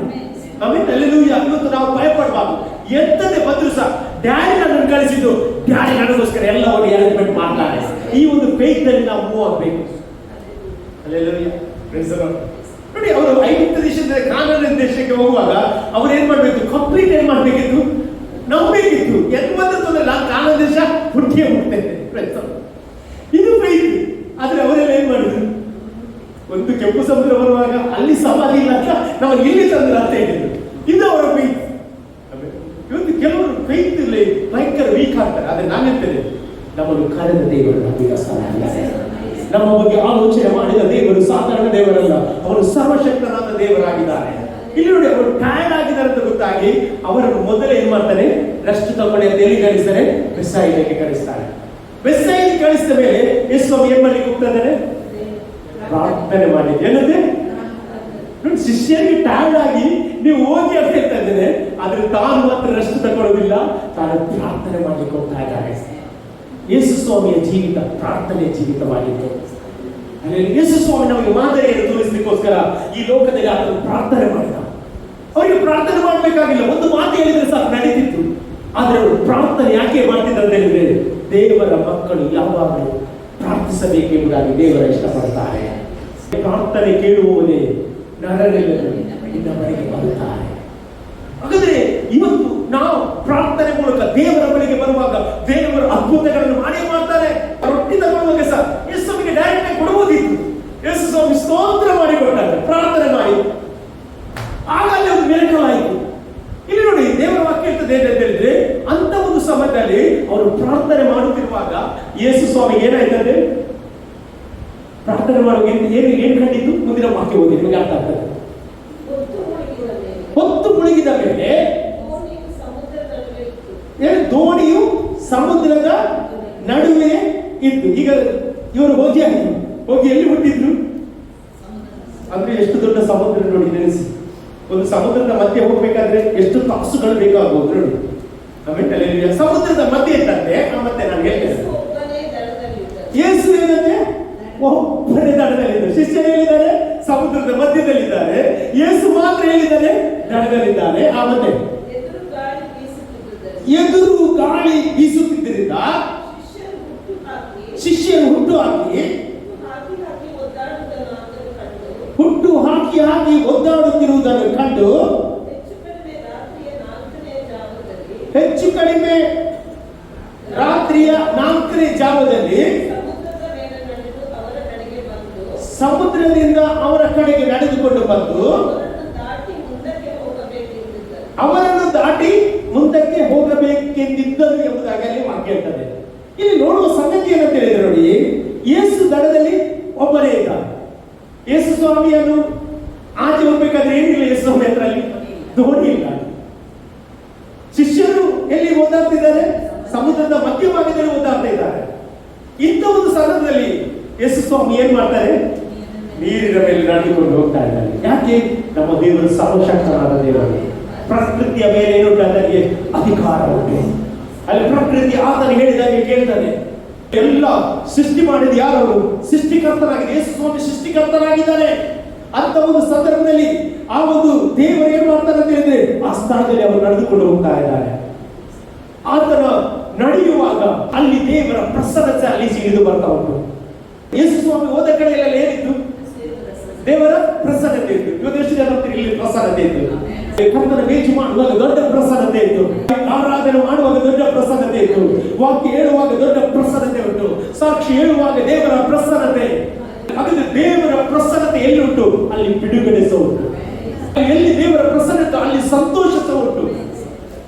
ಆಮೇಲೆ ಅಲ್ಲೆಲ್ಲೂಯ್ಯ. ಇವತ್ತು ನಾವು ಭಯಪಡಬಾರ್ದು. ಎಂತದೇ ಬಂದ್ರು ಸಹ ಡ್ಯಾಡಿ ನನ್ನನ್ನು ಕಳಿಸಿದ್ದು, ಡ್ಯಾಡಿ ನನಗೋಸ್ಕರ ಎಲ್ಲವನ್ನು ಅರೇಂಜ್ಮೆಂಟ್ ಮಾಡ್ತಾನೆ. ಈ ಒಂದು ಫೇತ್ ಅಲ್ಲಿ ನಾವು ಮೂವ್ ಆಗಬೇಕು. ಅಲ್ಲೆಲ್ಲೂಯ್ಯ. ನೋಡಿ, ಅವರು ಐಗುಪ್ತ ದೇಶದಿಂದ ಕಾನಾನ್ ದೇಶಕ್ಕೆ ಹೋಗುವಾಗ ಅವ್ರು ಏನ್ ಮಾಡ್ಬೇಕು? ಕಂಪ್ಲೀಟ್ ಏನ್ ಮಾಡ್ಬೇಕಿತ್ತು? ನಂಬೇಕಿತ್ತು. ಎಂಬತ್ತೊಂದು ನಾನು ಕಾನಾನ್ ದೇಶ ಹುಟ್ಟಿಯೇ ಹುಟ್ಟುತ್ತೇನೆ. ಇದು ಫೇತ್. ಆದ್ರೆ ಅವರೆಲ್ಲ ಏನ್ ಮಾಡಿದ್ರು? ಒಂದು ಕೆಂಪು ಸಮುದ್ರ ಬರುವಾಗ ಅಲ್ಲಿ ಸಮಾಧಿ ಇಲ್ಲ ಅಂತ ನಾವು ಇಲ್ಲಿ ತಂದ್ರೆ ಅಂತ ಹೇಳಿದ್ರು. ಇದು ಅವರ ಫೇತ್. ಇವತ್ತು ಕೆಲವರು ಫೇತ್ ಇಲ್ಲಿ ಭಯಂಕರ ವೀಕ್ ಆಗ್ತಾರೆ. ಆದ್ರೆ ನಾನು ಹೇಳ್ತೇನೆ, ನಮ್ಮನ್ನು ಕರೆದ ದೇವರು ನಮಗೆ ನಮ್ಮ ಬಗ್ಗೆ ಆಲೋಚನೆ ಮಾಡಿದ ದೇವರು ಸಾಧಾರಣ ದೇವರಲ್ಲ, ಅವರು ಸರ್ವಶಕ್ತನಾದ ದೇವರಾಗಿದ್ದಾರೆ. ಇಲ್ಲಿ ನೋಡಿ, ಅವರು ಟಯರ್ಡ್ ಆಗಿದ್ದಾರೆ ಅಂತ ಗೊತ್ತಾಗಿ ಅವರನ್ನು ಮೊದಲೇ ಏನ್ ಮಾಡ್ತಾರೆ? ರೆಸ್ಟ್ ತಗೊಳ್ಳಿ ಅಂತ ಎಲ್ಲಿ ಕಳಿಸ್ತಾರೆ? ಬೆತ್ಸಾಯಿದಾಗೆ ಕಳಿಸ್ತಾರೆ. ಬೆತ್ಸಾಯಿದಾಗೆ ಕಳಿಸಿದ ಮೇಲೆ ಯೇಸು ಸ್ವಾಮಿ ಏನ್ ಮಾಡ್ಲಿಕ್ಕೆ ಹೋಗ್ತಾರೆ? ಪ್ರಾರ್ಥನೆ ಮಾಡಿದ್ದು. ಏನಂದ್ರೆ ನೋಡಿ, ಶಿಷ್ಯರಿಗೆ ಟಯರ್ಡ್ ಆಗಿ ನೀವು ಹೋಗಿ ಅಂತ ಹೇಳ್ತಾ ಇದ್ದೇನೆ, ಆದ್ರೆ ತಾನು ಮಾತ್ರ ರೆಸ್ಟ್ ತಗೊಳ್ಳೋದಿಲ್ಲ, ತಾನು ಪ್ರಾರ್ಥನೆ ಮಾಡ್ಲಿಕ್ಕೆ ಹೋಗ್ತಾ ಇದ್ದಾರೆ. ಯೇಸು ಸ್ವಾಮಿಯ ಜೀವಿತ ಪ್ರಾರ್ಥನೆಯ ಜೀವಿತವಾಗಿತ್ತು. ಯೇಸು ಸ್ವಾಮಿ ನಮಗೆ ಮಾದರಿಯನ್ನು ತೋರಿಸಲಿಕ್ಕೋಸ್ಕರ ಈ ಲೋಕದಲ್ಲಿ ಆತನು ಪ್ರಾರ್ಥನೆ ಮಾಡಿದ. ಅವರಿಗೆ ಪ್ರಾರ್ಥನೆ ಮಾಡಬೇಕಾಗಿಲ್ಲ, ಒಂದು ಮಾತು ಹೇಳಿದ್ರೆ ಸಾಕು ನಡೀತಿತ್ತು. ಆದ್ರೆ ಅವರು ಪ್ರಾರ್ಥನೆ ಯಾಕೆ ಮಾಡ್ತಿದ್ರು ಅಂತ ಹೇಳಿದ್ರೆ, ದೇವರ ಮಕ್ಕಳು ಯಾವಾಗಲೂ ಪ್ರಾರ್ಥಿಸಬೇಕೆಂಬುದಾಗಿ ದೇವರ ಇಷ್ಟಪಡ್ತಾರೆ. ಪ್ರಾರ್ಥನೆ ಕೇಳುವವನೇ ನರರೆಲ್ಲರೂ ನಿನ್ನ ಬಳಿಗೆ ಬರುತ್ತಾರೆ. ಹಾಗಾದ್ರೆ ಇವತ್ತು ನಾವು ಪ್ರಾರ್ಥನೆ ಮೂಲಕ ದೇವರ ಬಳಿಗೆ ಬರುವಾಗ ದೇವರ ಅದ್ಭುತಗಳನ್ನು ಮಾಡೇ ಮಾಡ್ತಾರೆ. ರೊಟ್ಟಿ ತಗೊಳ್ಳುವಾಗ ಸಹ ಯೇಸು ಸ್ವಾಮಿಗೆ ಡೈರೆಕ್ಟ್ ಆಗಿ ಕೊಡಬಹುದಿತ್ತು. ಯೇಸು ಸ್ವಾಮಿ ಸ್ತೋತ್ರ ಮಾಡಿ ಕೊಟ್ಟಾರೆ, ಪ್ರಾರ್ಥನೆ ಮಾಡಿ. ಆಗ ಅಲ್ಲಿ ಒಂದು ಮಿರಾಕಲ್ ಆಯಿತು. ಇಲ್ಲಿ ನೋಡಿ, ದೇವರ ವಾಕ್ಯ ಇರ್ತದೆ ಅಂತ ಹೇಳಿದ್ರೆ, ಅಂತ ಒಂದು ಸಮಯದಲ್ಲಿ ಅವರು ಪ್ರಾರ್ಥನೆ ಮಾಡುತ್ತಿರುವಾಗ ಯೇಸು ಸ್ವಾಮಿ ಏನಾಯ್ತದೆ? ಪ್ರಾರ್ಥನೆ ಮಾಡುವಾಗ ಏನು ಕಂಡಿದ್ದು? ಮುಂದಿನ ವಾಕ್ಯ ಓದಿ, ನಿಮಗೆ ಅರ್ಥ ಆಗ್ತದೆ. ಹೊತ್ತು ಮುಳುಗಿದ ಮೇಲೆ ದೋಣಿಯು ಸಮುದ್ರದ ನಡುವೆ ಇತ್ತು. ಈಗ ಇವರು ಹೋಗಿ ಎಲ್ಲಿ ಹುಟ್ಟಿದ್ರು? ಅಂದ್ರೆ ಎಷ್ಟು ದೊಡ್ಡ ಸಮುದ್ರ ನೋಡಿ, ನೆನೆಸಿ. ಒಂದು ಸಮುದ್ರದ ಮಧ್ಯೆ ಹೋಗ್ಬೇಕಾದ್ರೆ ಎಷ್ಟು ತಾಸುಗಳು ಬೇಕಾಗಬಹುದು ನೋಡಿ. ಆಮೇಲೆ ಸಮುದ್ರದ ಮಧ್ಯೆ ಇತ್ತಂತೆ. ಮತ್ತೆ ನಾನು ಹೇಳ್ತೇನೆ, ಯೇಸು ಏನಂತೆ? ಒಬ್ಬನೇ ದಡದಲ್ಲಿದ್ದಾರೆ. ಶಿಷ್ಯರು ಹೇಳಿದ್ದಾರೆ ಸಮುದ್ರದ ಮಧ್ಯದಲ್ಲಿದ್ದಾರೆ. ಯೇಸು ಮಾತ್ರ ಹೇಳಿದ್ದಾರೆ ದಡದಲ್ಲಿದ್ದಾರೆ. ಮತ್ತೆ ಎದುರು ಗಾಳಿ ಬೀಸುತ್ತಿದ್ದರಿಂದ ಶಿಷ್ಯರು ಹುಟ್ಟು ಹಾಕಿ ಒದ್ದಾಡುತ್ತಿರುವುದನ್ನು ಕಂಡು ಹೆಚ್ಚು ಕಡಿಮೆ ರಾತ್ರಿಯ 4ನೇ ಜಾವದಲ್ಲಿ ಸಮುದ್ರದಿಂದ ಅವರ ಕಡೆಗೆ ನಡೆದುಕೊಂಡು ಬಂದು ಅವರನ್ನು ದಾಟಿ ಮುಂದಕ್ಕೆ ಹೋಗಬೇಕೆಂದಿದ್ದರು ಎಂಬುದಾಗಿ ಅಲ್ಲಿ ವಾಕ್ಯ ಹೇಳ್ತದೆ. ಇಲ್ಲಿ ನೋಡುವ ಸಂಗತಿ ಏನಂತ ಹೇಳಿದ್ರೆ ನೋಡಿ, ಯೇಸು ದಡದಲ್ಲಿ ಒಬ್ಬನೇ ಇದ್ದಾನೆ. ಯೇಸು ಸ್ವಾಮಿಯನ್ನು ಆಚೆ ಹೋಗ್ಬೇಕಾದ್ರೆ ಏನಿಲ್ಲ, ಯೇಸು ಸ್ವಾಮಿ ಹತ್ರ ಅಲ್ಲಿ ದೋಣಿ ಇಲ್ಲ. ಶಿಷ್ಯರು ಎಲ್ಲಿ ಓದಾಡ್ತಿದ್ದಾರೆ? ಸಮುದ್ರದ ಮಧ್ಯಭಾಗದಲ್ಲಿ ಓದಾಡ್ತಾ ಇದ್ದಾರೆ. ಇಂಥ ಒಂದು ಸಂದರ್ಭದಲ್ಲಿ ಯೇಸು ಸ್ವಾಮಿ ಏನ್ ಮಾಡ್ತಾರೆ? ನೀರಿನ ಮೇಲೆ ನಡೆದುಕೊಂಡು ಹೋಗ್ತಾ ಇದ್ದಾರೆ. ಯಾಕೆ? ನಮ್ಮ ದೇವರು ಸರ್ವಶಕ್ತನಾದ ದೇವರು. ಪ್ರಕೃತಿಯ ಮೇಲೆ ಏನುಂಟು? ಅದಕ್ಕೆ ಅಧಿಕಾರ ಉಂಟು. ಅಲ್ಲಿ ಪ್ರಕೃತಿ ಆತನು ಹೇಳಿದಾಗೆ ಕೇಳ್ತಾನೆ. ಎಲ್ಲ ಸೃಷ್ಟಿ ಮಾಡಿದ ಯಾರು? ಸೃಷ್ಟಿಕರ್ತನಾಗಿದೆ. ಯೇಸು ಸ್ವಾಮಿ ಸೃಷ್ಟಿಕರ್ತನಾಗಿದ್ದಾನೆ. ಅಂತ ಒಂದು ಸಂದರ್ಭದಲ್ಲಿ ಆ ಒಂದು ದೇವರು ಏನ್ ಮಾಡ್ತಾರೆ ಅಂತ ಹೇಳಿದ್ರೆ, ಆ ಸ್ಥಳದಲ್ಲಿ ಅವರು ನಡೆದುಕೊಂಡು ಹೋಗ್ತಾ ಇದ್ದಾರೆ. ಆತನ ನಡೆಯುವಾಗ ಅಲ್ಲಿ ದೇವರ ಪ್ರಸನ್ನತೆ ಅಲ್ಲಿ ಸಿಡಿದು ಬರ್ತಾ ಉಂಟು. ಯೇಸು ಸ್ವಾಮಿ ಹೋದ ಕಡೆಯಲ್ಲೆಲ್ಲ ಏನಿತ್ತು? ದೇವರ ಪ್ರಸನ್ನತೆ ಇತ್ತು. ಇವತ್ತು ಎಷ್ಟು ಜನ ಇಲ್ಲಿ ಪ್ರಸನ್ನತೆ ಇತ್ತು? ಕರ್ತನ ಮೇಜು ಮಾಡುವಾಗ ದೊಡ್ಡ ಪ್ರಸನ್ನತೆ ಇತ್ತು. ಆರಾಧನೆ ಮಾಡುವಾಗ ದೊಡ್ಡ ಪ್ರಸನ್ನತೆ ಇತ್ತು. ವಾಕ್ಯ ಹೇಳುವಾಗ ದೊಡ್ಡ ಪ್ರಸನ್ನತೆ ಉಂಟು. ಸಾಕ್ಷಿ ಹೇಳುವಾಗ ದೇವರ ಪ್ರಸನ್ನತೆ. ಹಾಗಾದ್ರೆ ದೇವರ ಪ್ರಸನ್ನತೆ ಎಲ್ಲಿ ಉಂಟು? ಅಲ್ಲಿ ಬಿಡುಗಡೆ ಸಹ ಉಂಟು. ಎಲ್ಲಿ ದೇವರ ಪ್ರಸನ್ನತೆ ಅಲ್ಲಿ ಸಂತೋಷ ಸಹ ಉಂಟು.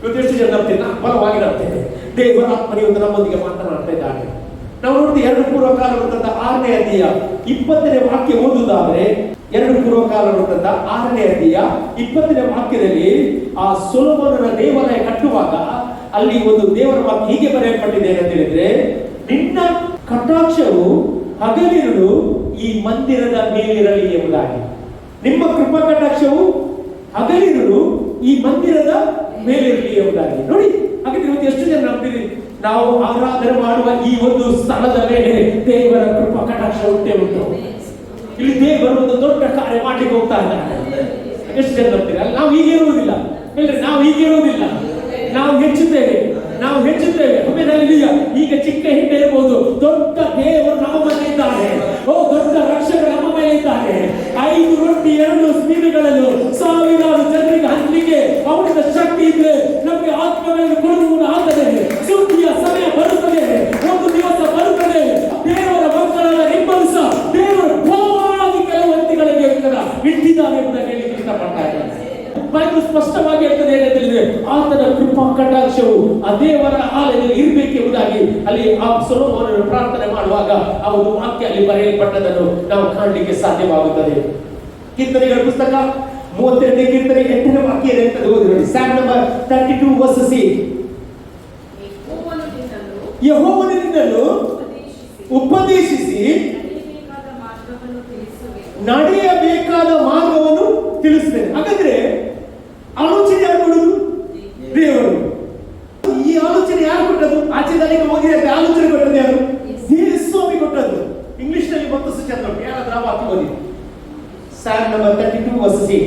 ಇವತ್ತು ಎಷ್ಟು ಜನ ನಂಬ್ತೇನೆ? ಬಲವಾಗಿ ನಂಬ್ತೇನೆ. ದೇವರ ಆತ್ಮನಿಂದ ನಮ್ಮೊಂದಿಗೆ ಮಾತನಾಡ್ತಾ ಇದ್ದಾನೆ. ನಾವು ನೋಡ್ತೀವಿ 2 ಪೂರ್ವಕಾಲ ವೃತ್ತದ 6ನೇ ಅಧ್ಯಾಯ 20ನೇ ವಾಕ್ಯ ಓದುವುದಾದ್ರೆ, 2 ಪೂರ್ವಕಾಲ ವೃತ್ತದ 6ನೇ ಅಧ್ಯಾಯ 20ನೇ ವಾಕ್ಯದಲ್ಲಿ ಆ ಸೊಲೊಮೋನನ ದೇವಾಲಯ ಕಟ್ಟುವಾಗ ಅಲ್ಲಿ ಒಂದು ದೇವರ ವಾಕ್ಯ ಹೀಗೆ ಬರೆಯಲ್ಪಟ್ಟಿದೆ ಅಂತ ಹೇಳಿದ್ರೆ, ನಿನ್ನ ಕಟಾಕ್ಷವು ಹಗಲಿರುಳು ಈ ಮಂದಿರದ ಮೇಲಿರಲಿ ಎಂಬುದಾಗಿ. ನಿಮ್ಮ ಕೃಪಾ ಕಟಾಕ್ಷವು ಹಗಲಿರುಳು ಈ ಮಂದಿರದ ಮೇಲಿರಲಿ ಎಂಬುದಾಗಿ. ನೋಡಿ, ಹಾಗಾದ್ರೆ ಇವತ್ತು ಎಷ್ಟು ಜನ ನಂಬ್ತೀರಿ? ನಾವು ಆರಾಧನೆ ಮಾಡುವ ಈ ಒಂದು ಸ್ಥಳದ ಮೇಲೆ ದೇವರ ಕೃಪಾ ಕಟಾಕ್ಷ ಉಂಟೇ ಉಂಟು. ಇಲ್ಲಿ ದೇವರು ಒಂದು ದೊಡ್ಡ ಕಾರ್ಯ ಮಾಡ್ಲಿಕ್ಕೆ ಹೋಗ್ತಾ ಇದ್ದಾರೆ. ಎಷ್ಟು ಜನ ನಂಬ್ತೀರಿ? ಅಲ್ಲಿ ನಾವು ಹೀಗೆ ಇರುವುದಿಲ್ಲ. ಹೇಳ್ರಿ, ನಾವು ಹೀಗೆ ಇರುವುದಿಲ್ಲ. ನಾವು ಹೆಚ್ಚುತ್ತೇವೆ. ಆಮೇಲೆ ಈಗ ಚಿಕ್ಕ ಹಿಂದೆ ಇರಬಹುದು, ದೊಡ್ಡ ದೇವರು ನಮ್ಮ ಮೇಲೆ ಇದ್ದಾರೆ. ದೊಡ್ಡ ರಕ್ಷಕರು ನಮ್ಮ ಮೇಲೆ ಇದ್ದಾರೆ. 5 ರೊಟ್ಟಿ 2 ಮೀನುಗಳನ್ನು ಸಾವಿರಾರು ಜನರಿಗೆ ಹಂಚಲಿಕ್ಕೆ ಅವರ ಶಕ್ತಿ ಇದ್ರೆ ನಮಗೆ ಆತ್ಮಗಳನ್ನು ಕೊಡುವುದು ಆದರೆ ಸುದ್ದಿಯ ಸಮಯ ಬರುತ್ತದೆ. ಒಂದು ದಿವಸ ಬರುತ್ತದೆ, ದೇವರ ಮಕ್ಕಳನ್ನ ನಿಮ್ಮನ್ನು ಸಹ ದೇವರು ಬಹುವಾಗಿ ಕೆಲವು ವ್ಯಕ್ತಿಗಳಿಗೆ ಇಟ್ಟಿದ್ದಾರೆ ಎಂಬುದಾಗಿ ಹೇಳಿ ಇಷ್ಟಪಡ್ತಾ ಇದ್ದಾರೆ. ಬೈಬಲ್ ಸ್ಪಷ್ಟವಾಗಿ ಹೇಳ್ತದೆ ಏನಂತಂದ್ರೆ, ಆತನ ಕೃಪಾ ಕಟಾಕ್ಷವು ಆ ದೇವರ ಆಲಯದಲ್ಲಿ ಇರಬೇಕೆಂಬುದಾಗಿ ಅಲ್ಲಿ ಆ ಸೊಲೊಮೋನನು ಪ್ರಾರ್ಥನೆ ಮಾಡುವಾಗ ಆ ಒಂದು ವಾಕ್ಯ ಅಲ್ಲಿ ಬರೆಯಲ್ಪಟ್ಟದನ್ನು ನಾವು ಕಾಣಲಿಕ್ಕೆ ಸಾಧ್ಯವಾಗುತ್ತದೆ. ಕೀರ್ತನೆಗಳ ಪುಸ್ತಕ 32ನೇ ಕೀರ್ತನೆ 8ನೇ ವಾಕ್ಯ ಏನಂತ ಓದಿ ನೋಡಿ. Psalm number 32 verse 6. ಯೆಹೋವನಿಂದಲೂ ಉಪದೇಶಿಸಿ ನಡೆಯಬೇಕಾದ ಮಾರ್ಗವನ್ನು ತಿಳಿಸ್ತೇನೆ. ಹಾಗಾದ್ರೆ ಆಲೋಚನೆ ಯಾರು ಕೊಡುವುದು? ದೇವರು. ಈ ಆಲೋಚನೆ ಯಾರು ಕೊಟ್ಟದ್ದು? ಆಚೆ ದಾರಿಗೆ ಹೋಗಿ ಆಲೋಚನೆ ಕೊಟ್ಟದ್ದು ಯಾರು? ಯೇಸು ಸ್ವಾಮಿ ಕೊಟ್ಟದ್ದು. ಇಂಗ್ಲಿಷ್ ನಲ್ಲಿ ಮತ್ತಷ್ಟು ಚಂದ ಉಂಟು. ಯಾರಾದ್ರೂ ಆ ವಾಕ್ಯ ಓದಿ. Psalm number 32 verse 6.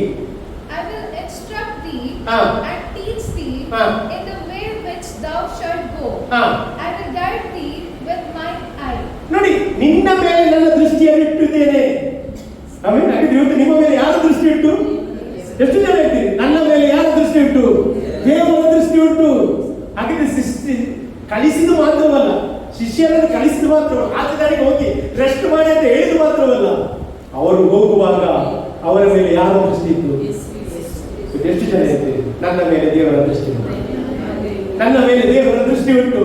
I will instruct thee and teach thee in the way which thou shalt go. I will guide thee with mine eye. ನೋಡಿ, ನಿನ್ನ ಮೇಲೆ ನನ್ನ ದೃಷ್ಟಿಯನ್ನು ಇಟ್ಟಿದ್ದೇನೆ. ಆಮೇಲೆ ಹಾಗಾದ್ರೆ ಇವತ್ತು ನಿಮ್ಮ ಮೇಲೆ ಯಾರ ದೃಷ್ಟಿ ಇಟ್ಟು? ಎಷ್ಟು ಜನ ಹೇಳ್ತೀರಿ? ನನ್ನ ಮೇಲೆ ಯಾರ ದೃಷ್ಟಿ ಉಂಟು? ದೇವರ ದೃಷ್ಟಿ ಉಂಟು. ಹಾಗಿದ್ರೆ ಸೃಷ್ಟಿ ಕಲಿಸಿದ್ದು ಮಾತ್ರವಲ್ಲ, ಶಿಷ್ಯರನ್ನು ಕಲಿಸಿದ್ದು ಮಾತ್ರವಲ್ಲ, ಆಚೆದಾರಿಗೆ ಹೋಗಿ ರೆಸ್ಟ್ ಮಾಡಿ ಅಂತ ಹೇಳಿದ್ದು ಮಾತ್ರವಲ್ಲ, ಅವರು ಹೋಗುವಾಗ ಅವರ ಮೇಲೆ ಯಾರ ದೃಷ್ಟಿ ಇತ್ತು? ಎಷ್ಟು ಜನ ಹೇಳ್ತೀರಿ? ನನ್ನ ಮೇಲೆ ದೇವರ ದೃಷ್ಟಿ ಉಂಟು. ನನ್ನ ಮೇಲೆ ದೇವರ ದೃಷ್ಟಿ ಉಂಟು.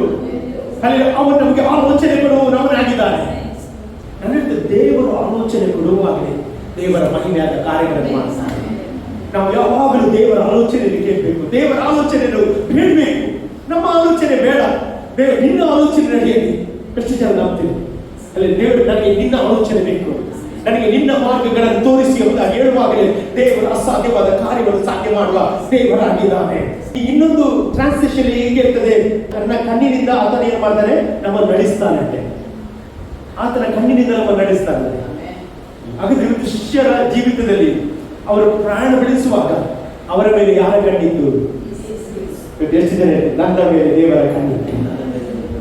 ಅಲ್ಲಿ ಅವನು ನಮಗೆ ಆಲೋಚನೆ ಕೊಡುವವನಾಗಿದ್ದಾನೆ. ನನ್ನ ದೇವರು ಆಲೋಚನೆ ಕೊಡುವಾಗಲೇ ದೇವರ ಮಹಿಮೆಯಾದ ಕಾರ್ಯಗಳನ್ನು ಮಾಡ್ತಾರೆ. ನಾವು ಯಾವಾಗಲೂ ದೇವರ ಆಲೋಚನೆಯನ್ನು ಕೇಳಬೇಕು, ದೇವರ ಆಲೋಚನೆಯನ್ನು ಬೇಡಬೇಕು. ನಮ್ಮ ಆಲೋಚನೆ ಬೇಡ, ದೇವರು ನಿನ್ನ ಆಲೋಚನೆ ಹೇಳಿ. ಎಷ್ಟು ಜನ ನಂಬ್ತೀವಿ? ಅಲ್ಲಿ ದೇವರು ನನಗೆ ನಿನ್ನ ಆಲೋಚನೆ ಬೇಕು, ನನಗೆ ನಿನ್ನ ಮಾರ್ಗಗಳನ್ನು ತೋರಿಸಿ ಎಂಬುದಾಗಿ ಹೇಳುವಾಗಲೇ ದೇವರು ಅಸಾಧ್ಯವಾದ ಕಾರ್ಯವನ್ನು ಸಾಧ್ಯ ಮಾಡುವ ದೇವರಾಗಿದ್ದಾನೆ. ಇನ್ನೊಂದು ಟ್ರಾನ್ಸ್ಲೇಷನ್ ಹೇಗೆ ಇರ್ತದೆ? ನನ್ನ ಕಣ್ಣಿನಿಂದ ಆತನ ಏನ್ ಮಾಡ್ತಾನೆ? ನಮ್ಮನ್ನು ನಡೆಸ್ತಾನಂತೆ. ಆತನ ಕಣ್ಣಿನಿಂದ ನಮ್ಮನ್ನು ನಡೆಸ್ತಾನೆ. ಹಾಗಾದ್ರೆ ಇವತ್ತು ಶಿಷ್ಯರ ಜೀವಿತದಲ್ಲಿ ಅವರು ಪ್ರಯಾಣ ಬೆಳೆಸುವಾಗ ಅವರ ಮೇಲೆ ಯಾರ ಕಣ್ಣಿತ್ತು? ಎಷ್ಟು ಜನ ಹೇಳ್ತಾರೆ, ನನ್ನ ಮೇಲೆ ದೇವರ ಕಣ್ಣುಂಟು.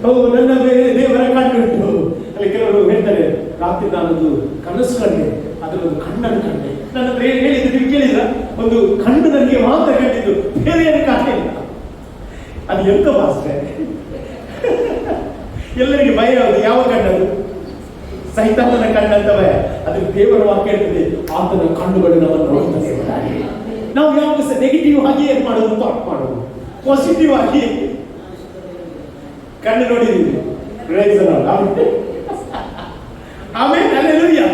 ಹೌದು, ನನ್ನ ಮೇಲೆ ದೇವರ ಕಣ್ಣುಂಟು. ಅಲ್ಲಿ ಕೆಲವರು ಹೇಳ್ತಾರೆ, ರಾತ್ರಿ ನಾನೊಂದು ಕನಸು ಕಂಡೆ, ಅದರೊಂದು ಕಣ್ಣನ್ನು ಕಂಡೆ. ನನ್ನ ಹತ್ರ ಹೇಳಿದ್ದು ನೀವು ಕೇಳಿದ್ರ? ಒಂದು ಕಣ್ಣು ನನಗೆ ಮಾತ್ರ ಕಂಡಿದ್ದು, ಬೇರೆ ಏನು ಕಾಣಲಿಲ್ಲ. ಅದು ಎಂತ ಭಾಷೆ? ಎಲ್ಲರಿಗೆ ಭಯ ಯಾವುದು? ಯಾವ ಕಣ್ಣದು? ಸೈತಾನನ ಕಣ್ಣಂತ ಭಯ. ಅದ್ರ ದೇವರ ವಾಕ್ಯ ಹೇಳ್ತದೆ, ಆತನ ಕಣ್ಣುಗಳು ನಮ್ಮನ್ನು ನೋಡ್ತದೆ. ನಾವು ಯಾವಾಗ ಸಹ ನೆಗೆಟಿವ್ ಆಗಿ ಏನ್ ಮಾಡೋದು? ಥಾಟ್ ಮಾಡೋದು. ಪಾಸಿಟಿವ್ ಆಗಿ ಕಣ್ಣು ನೋಡಿದೀವಿ. ಆಮೇಲೆ ಹಲ್ಲೆಲೂಯಾ.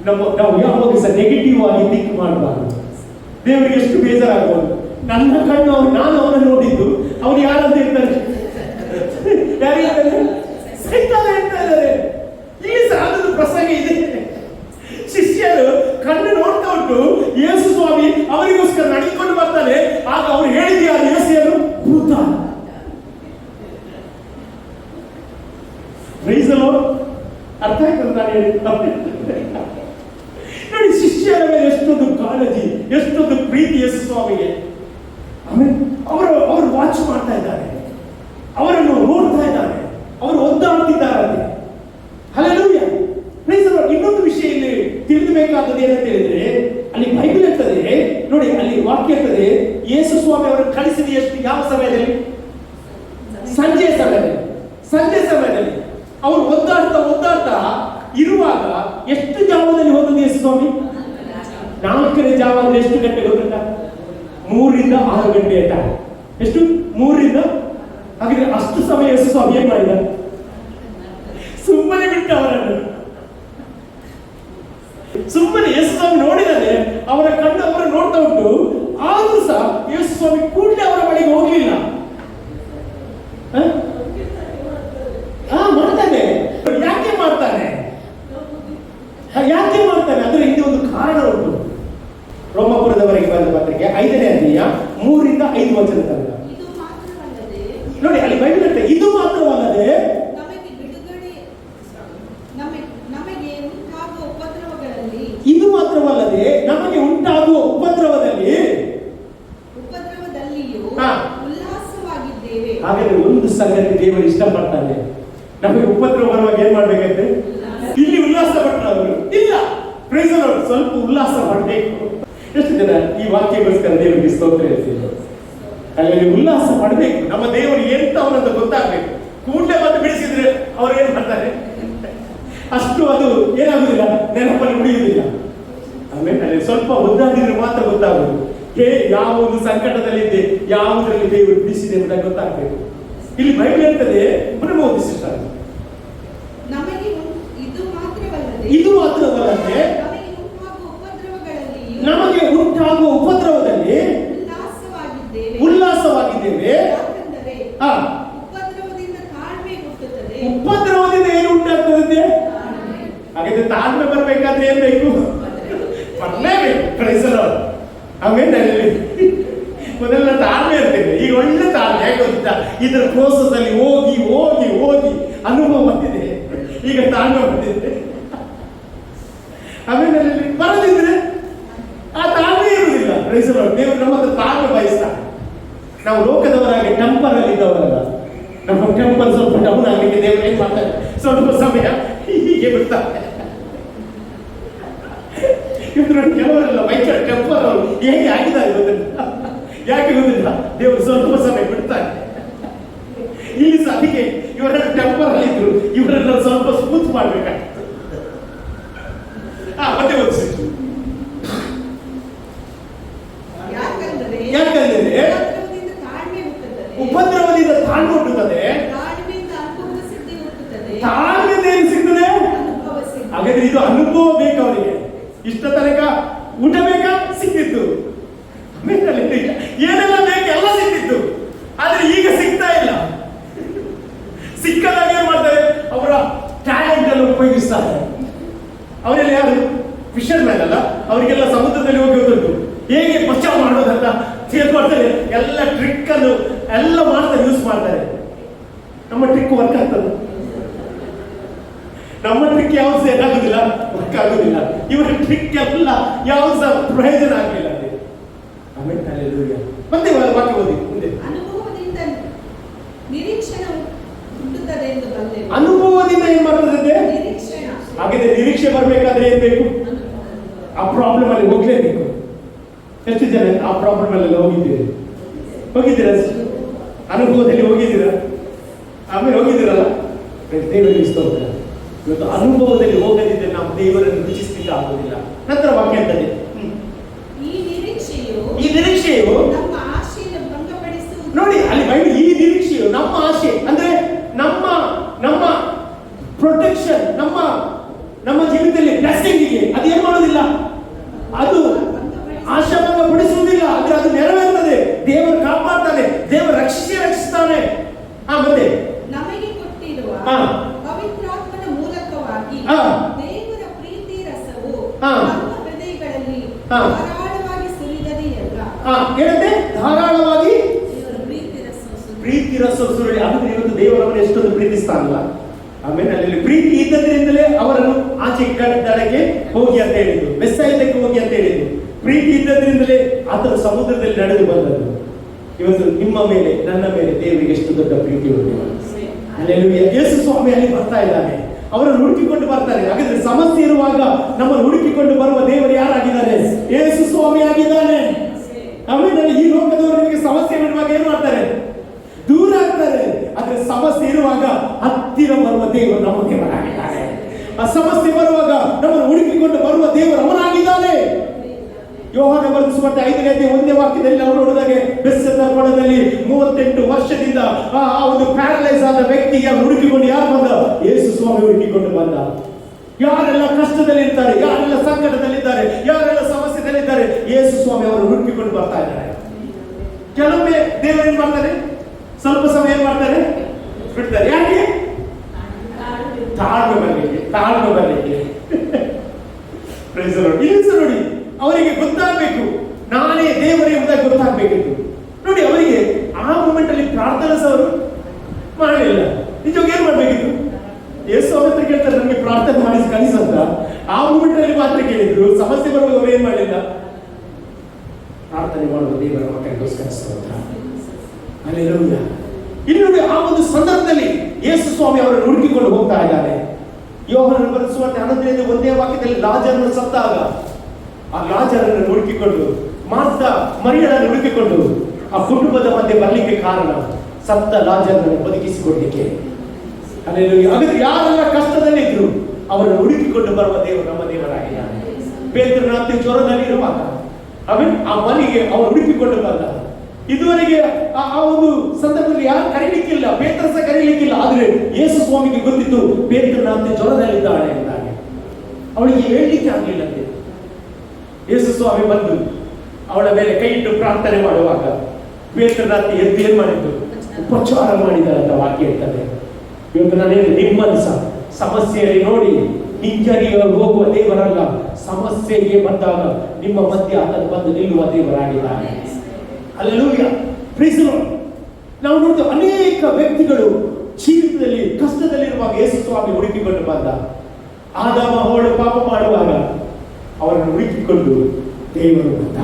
ನಾವು ಯಾವಾಗ ಸಹ ನೆಗೆಟಿವ್ ಆಗಿ ಥಿಂಕ್ ಮಾಡಬಾರ್ದು. ದೇವರಿಗೆ ಎಷ್ಟು ಬೇಜಾರಾಗಬಹುದು. ನನ್ನ ಕಣ್ಣು ನಾನು ಅವನನ್ನು ನೋಡಿದ್ದು, ಅವ್ರು ಯಾರಂತ ಹೇಳ್ತಾರೆ? ಯಾರು ಹೇಳ್ತಾರೆ? ಸೈತಾನ ಹೇಳ್ತಾ ಇದ್ದಾರೆ. ಇಲ್ಲಿ ಸಹ ಅದೊಂದು ಪ್ರಸಂಗ ಇದೆ. ಶಿಷ್ಯರು ಕಣ್ಣು ನೋಡ್ತಾ ಉಂಟು, ಯೇಸು ಸ್ವಾಮಿ ಅವರಿಗೋಸ್ಕರ ನಡ್ಕೊಂಡು ಬರ್ತಾನೆ. ಆಗ ಅವ್ರು ಹೇಳಿದ ಯಾರು? ಯೇಸುವನ್ನು ಭೂತ. ಅರ್ಥ ಆಯ್ತದೆ ನಾನು ಹೇಳಿದ? ನೋಡಿ, ಶಿಷ್ಯರ ಮೇಲೆ ಎಷ್ಟೊಂದು ಕಾಳಜಿ, ಎಷ್ಟೊಂದು ಪ್ರೀತಿ ಯೇಸು ಸ್ವಾಮಿಗೆ. ಆಮೇಲೆ ಅವರು ವಾಚ್ ಮಾಡ್ತಾ ಇದ್ದಾರೆ, ಅವರನ್ನು ನೋಡ್ತಾ ಇದ್ದಾರೆ, ಅವರು ಒದ್ದಾಡ್ತಿದ್ದಾರೆ. ಹಲ್ಲೆಲೂಯಾ. ಇನ್ನೊಂದು ವಿಷಯ ಇಲ್ಲಿ ತಿಳಿದಬೇಕಾದದ್ದು ಏನಂತ ಹೇಳಿದ್ರೆ, ಅಲ್ಲಿ ಬೈಬಲ್ ಇರ್ತದೆ ನೋಡಿ, ಅಲ್ಲಿ ವಾಕ್ಯ ಇರ್ತದೆ, ಯೇಸು ಸ್ವಾಮಿ ಅವರನ್ನು ಕಳಿಸಿದ ಎಷ್ಟು ಯಾವ ಸಮಯದಲ್ಲಿ? ಸಂಜೆ ಸಮಯದಲ್ಲಿ ಅವರು ಒದ್ದಾಡ್ತಾ ಇರುವಾಗ ಎಷ್ಟು ಜಾವದಲ್ಲಿ ಹೋದದ್ದು ಯೇಸು ಸ್ವಾಮಿ? 4ನೇ ಜಾವ ಅಂದ್ರೆ ಎಷ್ಟು ಗಂಟೆ ಗೊತ್ತುಂಟ? 3 ರಿಂದ 6 ಗಂಟೆ ಆಯ್ತಾ? ಎಷ್ಟು? 3 ರಿಂದ. ಹಾಗಿದ್ರೆ ಅಷ್ಟು ಸಮಯ ಯೇಸು ಸ್ವಾಮಿ ಏನ್ ಮಾಡಿದ? ಸುಮ್ಮನೆ ಬಿಟ್ಟ ಅವರನ್ನು. ಸುಮ್ಮನೆ ಯೇಸು ಸ್ವಾಮಿ ನೋಡಿದರೆ ಅವರ ಕಣ್ಣು ಅವರ ನೋಡ್ತಾ ಉಂಟು. ಆದ್ರೂ ಸಹ ಯೇಸು ಸ್ವಾಮಿ ಕೂಡಲೇ ಅವರ ಬಳಿಗೆ ಹೋಗ್ಲಿಲ್ಲ. ಮಾಡ್ತಾನೆ. ಯಾಕೆ ಮಾಡ್ತಾನೆ? ಅದರ ಹಿಂದೆ ಒಂದು ಕಾರಣ ಉಂಟು. ರೋಮಾಪುರದವರೆಗೆ ಬರೆದ ಪತ್ರಿಕೆ 5ನೇ ಅಧ್ಯಾಯ 3 ರಿಂದ 5 ವಚನ ತನಕ ನೋಡಿ. ಅಲ್ಲಿ ಬೈಬಲ್ ಇರುತ್ತೆ, ಇದು ಮಾತ್ರವಲ್ಲದೆ ಇದು ಮಾತ್ರವಲ್ಲದೆ ನಮಗೆ ಉಂಟಾಗುವ ಉಪದ್ರವದಲ್ಲಿಯೂ ಉಲ್ಲಾಸವಾಗಿದ್ದೇವೆ. ಹಾಗಾದ್ರೆ ಒಂದು ಸಂಗತಿ ದೇವರು ಇಷ್ಟಪಡ್ತಾನೆ, ನಮಗೆ ಉಪದ್ರವ ಬರುವಾಗ ಏನ್ ಮಾಡ್ಬೇಕಂತೆ? ಇಲ್ಲಿ ಉಲ್ಲಾಸ ಪಟ್ಟವರು ಇಲ್ಲ. Praise the lord. ಸ್ವಲ್ಪ ಉಲ್ಲಾಸ ಮಾಡಬೇಕು. ಎಷ್ಟು ಜನ ಈ ವಾಕ್ಯಕ್ಕೋಸ್ಕರ ದೇವರಿಗೆ ಸ್ತೋತ್ರ ಹೇಳ್ತೀವಿ? ಅಲ್ಲಿ ಉಲ್ಲಾಸ ಮಾಡಬೇಕು. ನಮ್ಮ ದೇವರು ಎಂತ ಅವನಂತ ಗೊತ್ತಾಗ್ಬೇಕು. ಕೂಡಲೇ ಬಂದು ಬಿಡಿಸಿದ್ರೆ ಅವ್ರು ಏನ್ ಮಾಡ್ತಾರೆ? ಅಷ್ಟು ಅದು ಏನಾಗುದಿಲ್ಲ, ನೆನಪಲ್ಲಿ ಉಳಿಯುವುದಿಲ್ಲ. ಆಮೇಲೆ ಅಲ್ಲಿ ಸ್ವಲ್ಪ ಒದ್ದಾಡಿದ್ರೆ ಮಾತ್ರ ಗೊತ್ತಾಗುದು. ಯಾವ ಒಂದು ಸಂಕಟದಲ್ಲಿದ್ದೆ, ಯಾವುದರಲ್ಲಿ ದೇವರು ಬಿಡಿಸಿದೆ ಎಂಬುದಾಗಿ ಗೊತ್ತಾಗಬೇಕು. ಇಲ್ಲಿ ಬೈಬಲ್ ಹೇಳ್ತದೆ, ಓದಿ ಸಿಸ್ಟರ್, ಇದು ಮಾತ್ರವಲ್ಲದೆ ನಮಗೆ ಉಂಟಾಗುವ ಉಪದ್ರವದಲ್ಲಿ ಉಲ್ಲಾಸವಾಗಿದ್ದೇವೆ. ಉಪದ್ರವದಿಂದ ಏನು ಉಂಟಾಗ್ತದೆ? ಹಾಗಾದ್ರೆ ತಾಳ್ಮೆ ಬರ್ಬೇಕಾದ್ರೆ ಏನ್ ಬೇಕು? ಬರ್ಲೇಬೇಕು. Praise the lord. ಆಮೇಲೆ ಮೊದಲ ತಾಳ್ಮೆ ಇರ್ತೇವೆ. ಈಗ ಒಳ್ಳೆ ತಾಳ್ಮೆ. ಯಾಕೆ ಗೊತ್ತಾ? ಇದರ ಪ್ರೋಸೆಸ್ ಅಲ್ಲಿ ಹೋಗಿ ಹೋಗಿ ಹೋಗಿ ಅನುಭವ ಬಂದಿದೆ. ಈಗ ತಾಳ್ಮೆ ಬಂದಿದೆ. ಆಮೇಲೆ ಬರದಿದ್ರೆ ಆ ತಾಳ್ಮೆ ಇರುವುದಿಲ್ಲ. Praise the lord. ದೇವರು ನಮ್ಮ ಹತ್ರ ತಾಳ್ಮೆ ಬಯಸ್ತಾರೆ. ನಾವು ಲೋಕದವರಾಗಿ ಟೆಂಪರ್ ಅಲ್ಲಿ ಇದ್ದವರಲ್ಲ. ನಮ್ಮ ಟೆಂಪರ್ ಸ್ವಲ್ಪ ಡೌನ್ ಆಗಲಿಕ್ಕೆ ದೇವರು ಏನ್ ಮಾಡ್ತಾರೆ? ಸ್ವಲ್ಪ ಸಮಯ ಹೀಗೆ ಬಿಡ್ತಾರೆ. ಇವರು ಕೆಲವರೆಲ್ಲ ಭಯಂಕರ ಟೆಂಪರ್ ಅವರು ಹೇಗೆ ಆಗಿದ್ದಾರೆ ಗೊತ್ತಿಲ್ಲ. ಯಾಕೆ ಗೊತ್ತಿಲ್ಲ? ದೇವರು ಸ್ವಲ್ಪ ಸಮಯ ಬಿಡ್ತಾರೆ. ಇಲ್ಲಿ ಸಹ ಅದಕ್ಕೆ ಇವರೆಲ್ಲ ಟೆಂಪರ್ ಅಲ್ಲಿ ಇದ್ರು, ಇವರೆಲ್ಲ ಸ್ವಲ್ಪ ಸ್ಮೂತ್ ಮಾಡ್ಬೇಕಾಗ್ತದೆ. ಮತ್ತೆ ಓದಿಸಿದ್ರು. ಯಾಕಂದ್ರೆ ಉಪದ್ರವದಿಂದ ತಾಳ್ಮೆ ಹುಟ್ಟುತ್ತದೆ. ತಾಳ್ಮೆಯಿಂದ ಏನು ಸಿಗ್ತದೆ? ಹಾಗಾದ್ರೆ ಇದು ಅನುಭವ ಬೇಕು ಅವರಿಗೆ. ಇಷ್ಟ ತನಕ ಊಟ ಬೇಕಾ? ಸಿಕ್ತಿತ್ತು. ಏನೆಲ್ಲ ಬೇಕು ಎಲ್ಲ ಸಿಕ್ತಿತ್ತು. ಆದ್ರೆ ಈಗ ಸಿಗ್ತಾ ಇಲ್ಲ. ಸಿಕ್ಕದಾಗ ಏನ್ ಮಾಡ್ತಾರೆ? ಅವರ ಟ್ಯಾಲೆಂಟ್ ಅನ್ನು ಉಪಯೋಗಿಸ್ತಾರೆ. ಅವರೆಲ್ಲ ಯಾರು? ಫಿಶರ್ ಮ್ಯಾನ್ ಅಲ್ಲ, ಅವರಿಗೆಲ್ಲ ಸಮುದ್ರದಲ್ಲಿ ಹೋಗಿ ಹೋಗುದು ಹೇಗೆ ಬಚಾವ್ ಮಾಡೋದಂತ ಮಾಡ್ತಾರೆ. ಎಲ್ಲ ಟ್ರಿಕ್ ಅನ್ನು ಎಲ್ಲ ಮಾಡ್ತಾರೆ, ಯೂಸ್ ಮಾಡ್ತಾರೆ. ನಮ್ಮ ಟ್ರಿಕ್ ವರ್ಕ್ ಆಗ್ತದೆ? ನಮ್ಮ ಟ್ರಿಕ್ ಯಾವ್ದು ಏನಾಗುದಿಲ್ಲ, ವರ್ಕ್ ಆಗುದಿಲ್ಲ. ಇವರ ಟ್ರಿಕ್ ಎಲ್ಲ ಯಾವ್ದು ಸಹ ಪ್ರಯೋಜನ ಆಗಲಿಲ್ಲ. ಆಮೇಲೆ ಮತ್ತೆ ವಾಕ್ಯ ಓದಿ ಮುಂದೆ. ಅನುಭವದಿಂದ ಬರ್ತದಂತೆ? ಹಾಗಿದ್ರೆ ನಿರೀಕ್ಷೆ ಬರ್ಬೇಕಾದ್ರೆ ಏನ್ ಬೇಕು? ಆ ಪ್ರಾಬ್ಲಮ್ ಅಲ್ಲಿ ಹೋಗ್ಲೇಬೇಕು. ಎಷ್ಟು ಜನ ಆ ಪ್ರಾಬ್ಲಮ್ ಅಲ್ಲಿ ಹೋಗಿದ್ದೀರಾ? ಅನುಭವದಲ್ಲಿ ಹೋಗಿದ್ದೀರಾ? ಆಮೇಲೆ ಹೋಗಿದ್ದೀರಲ್ಲ, ದೇವರಿಗೆ ಸ್ತೋತ್ರ. ಇವತ್ತು ಅನುಭವದಲ್ಲಿ ಹೋಗದಿದ್ದರೆ ನಾವು ದೇವರನ್ನು ರುಚಿಸಲಿಕ್ಕೆ ಆಗುವುದಿಲ್ಲ. ನಂತರ ವಾಕ್ಯ ಅಂತದೆ, ಈ ನಿರೀಕ್ಷೆಯು ನಮ್ಮ ಆಶೆಯನ್ನು ಭಂಗಪಡಿಸುವುದು. ನೋಡಿ ಅಲ್ಲಿ ಬೈಬಲ್, ಈ ನಿರೀಕ್ಷೆಯು ನಮ್ಮ ಆಶೆ ಅಂದ್ರೆ ನಮ್ಮ ನಮ್ಮ ಪ್ರೊಟೆಕ್ಷನ್, ನಮ್ಮ ಜೀವಿತದಲ್ಲಿ ಬ್ಲೆಸ್ಸಿಂಗಿಗೆ ಅದೇನ್ ಮಾಡೋದಿಲ್ಲ, ಅದು ಆಶಾಭಂಗ ಪಡಿಸುವುದಿಲ್ಲ. ಅಂದ್ರೆ ಅದು ನೆರವೇರ್ತದೆ. ದೇವರು ಕಾಪಾಡ್ತಾನೆ, ದೇವರು ರಕ್ಷಿಸ್ತಾನೆ. ಮತ್ತೆ ನಮಗೆ ಕೊಟ್ಟಿರುವ ಪವಿತ್ರಾತ್ಮನ ಮೂಲಕವಾಗಿ ದೇವರ ಪ್ರೀತಿ ರಸವು ನಮ್ಮ ಹೃದಯಗಳಲ್ಲಿ ಧಾರಾಳವಾಗಿ ಸುರಿದದೆ ಎಲ್ಲ. ಏನಂತೆ? ಧಾರಾಳವಾಗಿ ದೇವರ ಪ್ರೀತಿ ರಸ ಸುರಿಲಿ. ಅಂದ್ರೆ ಇವತ್ತು ದೇವರನ್ನು ಎಷ್ಟೊಂದು ಪ್ರೀತಿಸ್ತಾನಲ್ಲ. ಆಮೇಲೆ ಅಲ್ಲಿ ಪ್ರೀತಿ ಇದ್ದದ್ರಿಂದಲೇ ಅವರನ್ನು ಆಚೆ ದಡಕ್ಕೆ ಹೋಗಿ ಅಂತ ಹೇಳಿದ್ರು, ಬೆಸ್ಸಾಯಿದಕ್ಕೆ ಹೋಗಿ ಅಂತ ಹೇಳಿದ್ರು. ಪ್ರೀತಿ ಇದ್ದದ್ರಿಂದಲೇ ಆತನು ಸಮುದ್ರದಲ್ಲಿ ನಡೆದು ಬಂದದ್ದು. ಇವತ್ತು ನಿಮ್ಮ ಮೇಲೆ, ನನ್ನ ಮೇಲೆ ದೇವರಿಗೆ ಎಷ್ಟು ದೊಡ್ಡ ಪ್ರೀತಿ ಉಂಟು. ಅಲ್ಲೆಲ್ಲೂಯ್ಯ. ಯೇಸು ಸ್ವಾಮಿ ಅಲ್ಲಿ ಬರ್ತಾ ಇದ್ದಾನೆ, ಅವರನ್ನು ಹುಡುಕಿಕೊಂಡು ಬರ್ತಾರೆ. ಹಾಗಾದ್ರೆ ಸಮಸ್ಯೆ ಇರುವಾಗ ನಮ್ಮನ್ನು ಹುಡುಕಿಕೊಂಡು ಬರುವ ದೇವರು ಯಾರಾಗಿದ್ದಾರೆ? ಯೇಸು ಸ್ವಾಮಿ ಆಗಿದ್ದಾನೆ. ಆಮೇಲೆ ಈ ಲೋಕದವರು ನಿಮಗೆ ಸಮಸ್ಯೆ ಇರುವಾಗ ಏನ್ ಮಾಡ್ತಾರೆ? ದೂರ ಆಗ್ತಾರೆ. ಆದ್ರೆ ಸಮಸ್ಯೆ ಇರುವಾಗ ಹತ್ತಿರ ಬರುವ ದೇವರು ನಮ್ಮ ದೇವರಾಗಿದ್ದಾರೆ. ಆ ಸಮಸ್ಯೆ ಬರುವಾಗ ನಮ್ಮನ್ನು ಹುಡುಕಿಕೊಂಡು ಬರುವ ದೇವರು ಅವನಾಗಿದ್ದಾನೆ. ಯೋಹಾನ ಬರೆದ ಸುವಾರ್ತೆ 5ನೇ ಅಧ್ಯಾಯ 1ನೇ ವಾಕ್ಯದಲ್ಲಿ ನಾವು ನೋಡಿದಾಗೆ, ಬೆತ್ಸದ ಕೊಳದಲ್ಲಿ 38 ವರ್ಷದಿಂದ ಆ ಒಂದು ಪ್ಯಾರಲೈಸ್ ಆದ ವ್ಯಕ್ತಿಗೆ ಹುಡುಕಿಕೊಂಡು ಯಾರು ಬಂದ? ಯೇಸು ಸ್ವಾಮಿ ಹುಡುಕಿಕೊಂಡು ಬಂದ. ಯಾರೆಲ್ಲ ಕಷ್ಟದಲ್ಲಿ ಇರ್ತಾರೆ, ಯಾರೆಲ್ಲ ಸಂಕಟದಲ್ಲಿದ್ದಾರೆ, ಯಾರೆಲ್ಲ ಸಮಸ್ಯೆದಲ್ಲಿದ್ದಾರೆ, ಯೇಸು ಸ್ವಾಮಿ ಅವರು ಹುಡುಕಿಕೊಂಡು ಬರ್ತಾ ಇದ್ದಾರೆ. ಕೆಲವೊಮ್ಮೆ ದೇವರು ಏನ್ ಮಾಡ್ತಾರೆ? ಸ್ವಲ್ಪ ಸಮಯ ಏನ್ ಮಾಡ್ತಾರೆ? ಬಿಡ್ತಾರೆ. ಯಾಕೆ? ತಾಳ್ಮೆ ಬರಲಿಕ್ಕೆ. ನೋಡಿ, ಅವರಿಗೆ ಗೊತ್ತಾಗಬೇಕು ನಾನೇ ದೇವರೇ ಎಂಬುದಾಗಿ ಗೊತ್ತಾಗಬೇಕಿತ್ತು. ನೋಡಿ, ಅವರಿಗೆ ಆ ಮೂಮೆಂಟ್ ಅಲ್ಲಿ ಪ್ರಾರ್ಥನಾ ಅವರು ಮಾಡಲಿಲ್ಲ. ನಿಜವಾಗಿ ಏನ್ ಮಾಡ್ಬೇಕಿತ್ತು? ಯೇಸು ಹತ್ರ ಕೇಳ್ತಾರೆ, ನಮಗೆ ಪ್ರಾರ್ಥನೆ ಮಾಡಿ ಕಳಿಸಂತ. ಆ ಮೂಮೆಂಟ್ ಅಲ್ಲಿ ಮಾತ್ರ ಕೇಳಿದ್ರು. ಸಮಸ್ಯೆ ಬರುವಾಗ ಅವರು ಏನ್ ಮಾಡಲಿಲ್ಲ? ಪ್ರಾರ್ಥನೆ ಮಾಡುವ ದೇವರ ಮಕ್ಕಳಿಗೋಸ್ಕರ ಸ್ತೋತ್ರ. ಹಲ್ಲೆಲೂಯಾ. ಇಲ್ಲಿ ನೋಡಿ, ಆ ಒಂದು ಸಂದರ್ಭದಲ್ಲಿ ಯೇಸು ಸ್ವಾಮಿ ಅವರನ್ನು ಹುಡುಕಿಕೊಂಡು ಹೋಗ್ತಾ ಇದ್ದಾರೆ. ಯೋಹಾನನ ಬರೆದ ಸುವಾರ್ತೆ 11ನೇ 1ನೇ ವಾಕ್ಯದಲ್ಲಿ ಲಾಜರನು ಸತ್ತಾಗ ಆ ಲಾಜರನ್ನು ಹುಡುಕಿಕೊಂಡು, ಮಾರ್ಥ ಮರಿಯಳನ್ನು ಹುಡುಕಿಕೊಂಡು ಆ ಕುಟುಂಬದ ಮಧ್ಯೆ ಬರಲಿಕ್ಕೆ ಕಾರಣ ಸತ್ತ ಲಾಜರನ್ನು ಬದುಕಿಸಿಕೊಡ್ಲಿಕ್ಕೆ. ಅಲ್ಲೆಲ್ಲೂಯಾ. ಹಾಗಾದ್ರೆ ಯಾರೆಲ್ಲ ಕಷ್ಟದಲ್ಲಿದ್ರು ಅವರನ್ನು ಹುಡುಕಿಕೊಂಡು ಬರುವ ದೇವರು ನಮ್ಮ ದೇವರಾಗಿದ್ದಾನೆ. ಪೇತ್ರನ ಅತ್ತೆ ಜ್ವರದಲ್ಲಿ ಇರುವಾಗ ಆಮೇಲೆ ಆ ಮನೆಗೆ ಅವರು ಹುಡುಕಿಕೊಂಡು ಬಂದ. ಇದುವರೆಗೆ ಆ ಒಂದು ಸಂದರ್ಭದಲ್ಲಿ ಯಾರು ಕರೀಲಿಕ್ಕಿಲ್ಲ, ಪೇತ್ರ ಸಹ ಕರೀಲಿಕ್ಕಿಲ್ಲ. ಆದ್ರೆ ಯೇಸು ಸ್ವಾಮಿಗೆ ಗೊತ್ತಿತ್ತು ಪೇತ್ರನ ಅತ್ತೆ ಜ್ವರದಲ್ಲಿದ್ದಾಳೆ ಎಂದಾಗ. ಅವಳಿಗೆ ಹೇಳಲಿಕ್ಕೆ ಆಗ್ಲಿಲ್ಲ. ಯೇಸು ಸ್ವಾಮಿ ಬಂದು ಅವಳ ಮೇಲೆ ಕೈ ಇಟ್ಟು ಪ್ರಾರ್ಥನೆ ಮಾಡುವಾಗ ಪೇತ್ರನ ಅತ್ತೆ ಎದ್ದು ಏನ್ ಮಾಡಿದ್ದು? ಉಪಚಾರ ಮಾಡಿದ ಅಂತ ವಾಕ್ಯ ಇರ್ತದೆ. ಇವತ್ತು ನಾನು ಹೇಳಿ, ನಿಮ್ಮನ್ನು ಸಹ ಸಮಸ್ಯೆಯಲ್ಲಿ ನೋಡಿ ಹಿಂಜರಿಯ ಹೋಗುವ ದೇವರಲ್ಲ, ಸಮಸ್ಯೆಗೆ ಬಂದಾಗ ನಿಮ್ಮ ಮಧ್ಯೆ ಆತನು ಬಂದು ನಿಲ್ಲುವ ದೇವರಾಗಿದ್ದಾನೆ. ಹಲ್ಲೆಲೂಯಾ. Praise the lord. ನಾವು ನೋಡ್ತೇವೆ ಅನೇಕ ವ್ಯಕ್ತಿಗಳು ಜೀವಿತದಲ್ಲಿ ಕಷ್ಟದಲ್ಲಿರುವಾಗ ಯೇಸು ಸ್ವಾಮಿ ಹುಡುಕಿಕೊಂಡು ಬಂದ. ಆದಾಮ ಹವ್ವಳು ಪಾಪ ಮಾಡುವಾಗ ಅವರನ್ನು ಹುಡುಕಿಕೊಂಡು ದೇವರು ಬಂದ.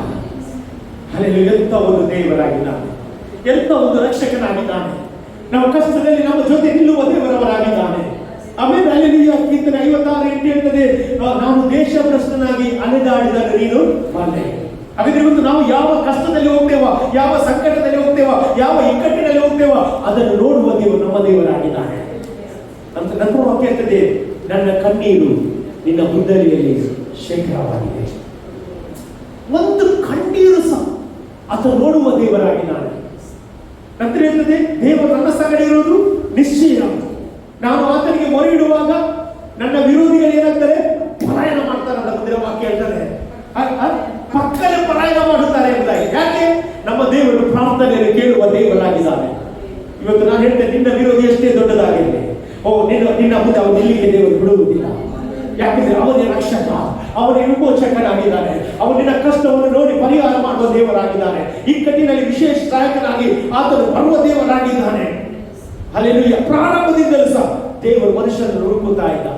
ಹಲ್ಲೆಲೂಯಾ. ಎಂತ ಒಂದು ದೇವರಾಗಿದ್ದಾನೆ, ಎಂತ ಒಂದು ರಕ್ಷಕನಾಗಿದ್ದಾನೆ. ನಾವು ಕಷ್ಟದಲ್ಲಿ ನಮ್ಮ ಜೊತೆ ನಿಲ್ಲುವ ದೇವರವರಾಗಿದ್ದಾನೆ. ಆಮೇಲೆ ಹಲ್ಲೆಲೂಯಾ. ಕೀರ್ತನೆ 56:8 ಹೇಳ್ತದೆ, ನಾನು ದೇಶಭ್ರಷ್ಟನಾಗಿ ಅಲೆದಾಡಿದಾಗ ನೀನು ಬಂದೆ. ಹಾಗಾದ್ರೆ ಇವತ್ತು ನಾವು ಯಾವ ಕಷ್ಟದಲ್ಲಿ ಹೋಗ್ತೇವೋ, ಯಾವ ಸಂಕಟದಲ್ಲಿ ಹೋಗ್ತೇವೋ, ಯಾವ ಇಕ್ಕಟ್ಟಿನಲ್ಲಿ ಹೋಗ್ತೇವೋ ಅದನ್ನು ನೋಡುವ ದೇವರು ನಮ್ಮ ದೇವರಾಗಿದ್ದಾನೆ ಅಂತ. ನಂತರ ವಾಕ್ಯ ಹೇಳ್ತದೆ, ನನ್ನ ಕಣ್ಣೀರು ನಿನ್ನ ಮುದ್ದಲಿಯಲ್ಲಿ ಶೇಖರವಾಗಿದೆ. ಒಂದು ಕಣ್ಣೀರು ಸಹ ಆತ ನೋಡುವ ದೇವರಾಗಿದ್ದಾನೆ. ನಂತರ ಹೇಳ್ತದೆ, ದೇವರು ನನ್ನ ಸಂಗಡ ಇರುವುದು ನಿಶ್ಚಯ. ನಾನು ಆತನಿಗೆ ಮೊರೆ ಇಡುವಾಗ ನನ್ನ ವಿರೋಧಿಗಳು ಏನಾಗ್ತಾರೆ? ಪಲಾಯನ ಮಾಡ್ತಾರೆ ಅಂತ ಮುಂದಿನ ವಾಕ್ಯ ಹೇಳ್ತಾರೆ. ಪಕ್ಕದಲ್ಲಿ ಪಲಾಯನ ಮಾಡುತ್ತಾರೆ ಎಂಬುದಾಗಿ. ಯಾಕೆ? ನಮ್ಮ ದೇವರು ಪ್ರಾರ್ಥನೆಯನ್ನು ಕೇಳುವ ದೇವರಾಗಿದ್ದಾನೆ. ಇವತ್ತು ನಾನು ಹೇಳ್ತೇನೆ, ನಿನ್ನ ವಿರೋಧಿ ಎಷ್ಟೇ ದೊಡ್ಡದಾಗಿರಲಿ, ನಿನ್ನ ಮುಂದೆ ಅವನು ನಿಲ್ಲಿಗೆ ದೇವರು ಬಿಡುವುದಿಲ್ಲ. ಯಾಕಂದ್ರೆ ಅವನೇ ರಕ್ಷಕ, ಅವನೇ ವಿಮೋಚಕನಾಗಿದ್ದಾನೆ. ಅವನು ನಿನ್ನ ಕಷ್ಟವನ್ನು ನೋಡಿ ಪರಿಹಾರ ಮಾಡುವ ದೇವರಾಗಿದ್ದಾನೆ. ಇಕ್ಕಟ್ಟಿನಲ್ಲಿ ವಿಶೇಷ ಸಹಾಯಕನಾಗಿ ಆತನು ಬರುವ ದೇವರಾಗಿದ್ದಾನೆ. ಹಲ್ಲೆಲೂಯಾ. ಪ್ರಾರಂಭದಿಂದಲೂ ಸಹ ದೇವರು ಮನುಷ್ಯನನ್ನು ಹುಡುಕುತ್ತಾ ಇದ್ದ.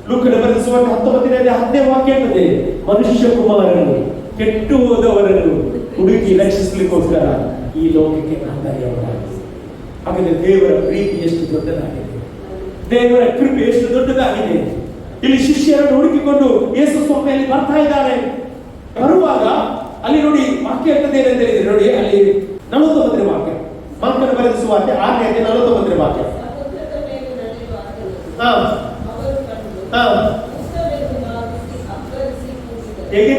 ಲೂಕನ ಬರೆದ ಸುವಾರ್ತೆ 19:10 ವಾಕ್ಯ ಹೇಳ್ತದೆ, ಮನುಷ್ಯ ಕುಮಾರನು ಕೆಟ್ಟು ಹೋದವರನ್ನು ಹುಡುಕಿ ರಕ್ಷಿಸಲಿಕ್ಕೋಸ್ಕರ ಈ ಲೋಕಕ್ಕೆ ಅಂತರ್ಯವರಾಗಿ. ಹಾಗಾದ್ರೆ ದೇವರ ಪ್ರೀತಿ ಎಷ್ಟು ದೊಡ್ಡದಾಗಿದೆ. ದೇವರ ಕೃಪೆ ಎಷ್ಟು ದೊಡ್ಡದಾಗಿದೆ. ಇಲ್ಲಿ ಶಿಷ್ಯರನ್ನು ಹುಡುಕಿಕೊಂಡು ಯೇಸು ಸ್ವಾಮಿಯಲ್ಲಿ ಬರ್ತಾ ಇದ್ದಾರೆ. ಬರುವಾಗ ಅಲ್ಲಿ ನೋಡಿ ವಾಕ್ಯ ಇರ್ತದೆ ಏನಂತ ಹೇಳಿದ್ರೆ ನೋಡಿ, ಅಲ್ಲಿ 49ನೇ ವಾಕ್ಯ, ಮಾರ್ಕನ ಬರೆದ ಸುವಾರ್ತೆ 6ನೇ ಅಧ್ಯಾಯ 49ನೇ ವಾಕ್ಯ. ಹೇಗೆ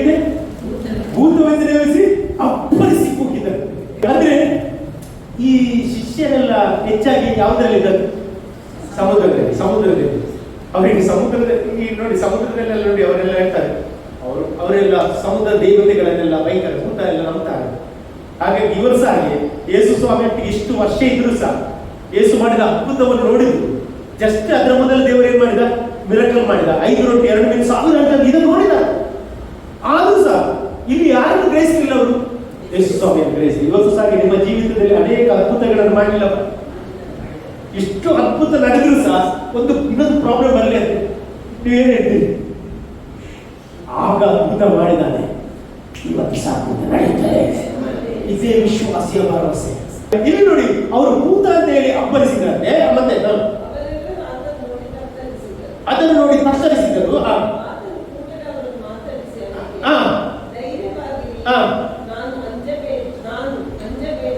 ಭೂತವೆಂದು ನೇಮಿಸಿ ಅಪ್ಪಳಿಸಿ ಕೂಗಿದರು. ಆದ್ರೆ ಈ ಶಿಷ್ಯರೆಲ್ಲ ಹೆಚ್ಚಾಗಿ ಯಾವುದರಲ್ಲಿದ್ದರು? ಸಮುದ್ರದಲ್ಲಿ. ಅವರಿಗೆ ಸಮುದ್ರದಲ್ಲಿ ನೋಡಿ, ಸಮುದ್ರದಲ್ಲೆಲ್ಲ ನೋಡಿ ಅವರೆಲ್ಲ ಹೇಳ್ತಾರೆ, ಅವರೆಲ್ಲ ಸಮುದ್ರ ದೇವತೆಗಳನ್ನೆಲ್ಲ ಭಯಂಕರ ಭೂತ ಎಲ್ಲ ನಂಬ್ತಾರೆ. ಹಾಗಾಗಿ ಇವರು ಸಹ ಹಾಗೆ ಯೇಸು ಸ್ವಾಮಿ ಇಷ್ಟು ವರ್ಷ ಇದ್ರು ಸಹ ಯೇಸು ಮಾಡಿದ ಅದ್ಭುತವನ್ನು ನೋಡಿದ್ರು. ಜಸ್ಟ್ ಅದರ ಮೊದಲು ದೇವರು ಏನ್ ಮಾಡಿದ? ಮಿರಕಲ್ ಮಾಡಿದ. 5 ರೊಟ್ಟಿ 2 ಮೀನು 1000 ಜನ ಇದನ್ನು ನೋಡಿದ. ಆದ್ರೂ ಸಹ ಇಲ್ಲಿ ಯಾರನ್ನು ಗ್ರಹಿಸಲಿಲ್ಲ ಅವರು? ಯೇಸು ಸ್ವಾಮಿಯನ್ನು ಗ್ರಹಿಸಿ. ಇವತ್ತು ಸಹ ನಿಮ್ಮ ಜೀವಿತದಲ್ಲಿ ಅನೇಕ ಅದ್ಭುತಗಳನ್ನು ಮಾಡಲಿಲ್ಲ. ಇಷ್ಟು ಅದ್ಭುತ ನಡೆದ್ರು ಸಹ ಇನ್ನೊಂದು ಪ್ರಾಬ್ಲಮ್ ಬರಲಿ ಅಂತ ನೀವೇನು ಹೇಳ್ತೀರಿ? ಆಗ ಅದ್ಭುತ ಮಾಡಿದ್ದಾನೆ, ಇವತ್ತು ಸಹ ಅದ್ಭುತ ನಡೀತಾರೆ. ಇದೇ ವಿಶ್ವಾಸಿಯ ಭರವಸೆ. ಇಲ್ಲಿ ನೋಡಿ, ಅವರು ಭೂತ ಅಂತ ಹೇಳಿ ಅಬ್ಬರಿಸಿದ್ರಂತೆ. ಮತ್ತೆ ಅದನ್ನು ನೋಡಿ ತತ್ತರಿಸಿದರು.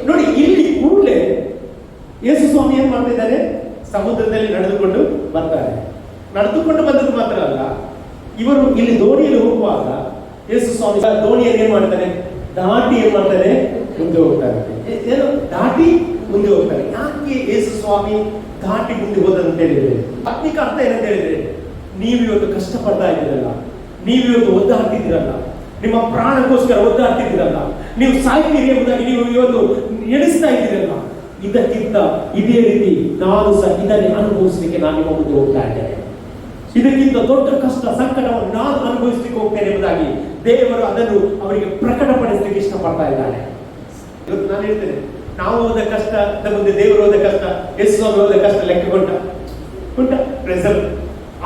ನೋಡಿ, ಇಲ್ಲಿ ಕೂಡಲೇ ಯೇಸು ಸ್ವಾಮಿ ಏನ್ ಮಾಡ್ತಿದ್ದಾರೆ? ಸಮುದ್ರದಲ್ಲಿ ನಡೆದುಕೊಂಡು ಬರ್ತಾರೆ. ನಡೆದುಕೊಂಡು ಬಂದದ್ದು ಮಾತ್ರ ಅಲ್ಲ, ಇವರು ಇಲ್ಲಿ ದೋಣಿಯಲ್ಲಿ ಹೋಗುವಾಗ ಯೇಸು ಸ್ವಾಮಿ ದೋಣಿಯಲ್ಲಿ ಏನ್ ಮಾಡ್ತಾರೆ? ದಾಟಿ ಏನ್ ಮಾಡ್ತಾರೆ? ಮುಂದೆ ಹೋಗ್ತಾರೆ. ಏನು ದಾಟಿ ಮುಂದೆ ಹೋಗ್ತಾರೆ? ಯಾಕೆ ಯೇಸು ಸ್ವಾಮಿ ದಾಟಿ ಮುಂದೆ ಹೋದಂತ ಹೇಳಿದ್ರೆ ಆತ್ಮಿಕ ಅರ್ಥ ಏನಂತ ಹೇಳಿದ್ರೆ, ನೀವಿವತ್ತು ಕಷ್ಟಪಡ್ತಾ ಇದ್ದೀರಲ್ಲ, ನೀವಿವತ್ತು ಒದ್ದಾಡ್ತಿದ್ದೀರಲ್ಲ, ನಿಮ್ಮ ಪ್ರಾಣಕ್ಕೋಸ್ಕರ ಒದ್ದಾಡ್ತಿದ್ದೀರಲ್ಲ, ನೀವು ಸಾಯ್ತೀರಿ ಎಂಬುದಾಗಿ ನೀವು ಇವತ್ತು ಎಣಿಸ್ತಾ ಇದ್ದೀರಲ್ಲ, ಇದಕ್ಕಿಂತ ಇದೇ ರೀತಿ ನಾನು ಸಹ ಇದನ್ನೇ ಅನುಭವಿಸಲಿಕ್ಕೆ ನಾನು ನಿಮ್ಮ ಮುಂದೆ ಹೋಗ್ತಾ ಇದ್ದೇನೆ. ಇದಕ್ಕಿಂತ ದೊಡ್ಡ ಕಷ್ಟ ಸಂಕಟವನ್ನು ನಾನು ಅನುಭವಿಸಲಿಕ್ಕೆ ಹೋಗ್ತೇನೆ ಎಂಬುದಾಗಿ ದೇವರು ಅದನ್ನು ಅವರಿಗೆ ಪ್ರಕಟಪಡಿಸಲಿಕ್ಕೆ ಇಷ್ಟಪಡ್ತಾ ಇದ್ದಾನೆ. ಇವತ್ತು ನಾನು ಹೇಳ್ತೇನೆ, ನಾವು ಹೋದ ಕಷ್ಟ ಮುಂದೆ ದೇವರು ಹೋದ ಕಷ್ಟ, ಯೇಸು ಸ್ವಾಮಿ ಹೋದ ಕಷ್ಟ ಲೆಕ್ಕ ಪ್ರೆಸರ್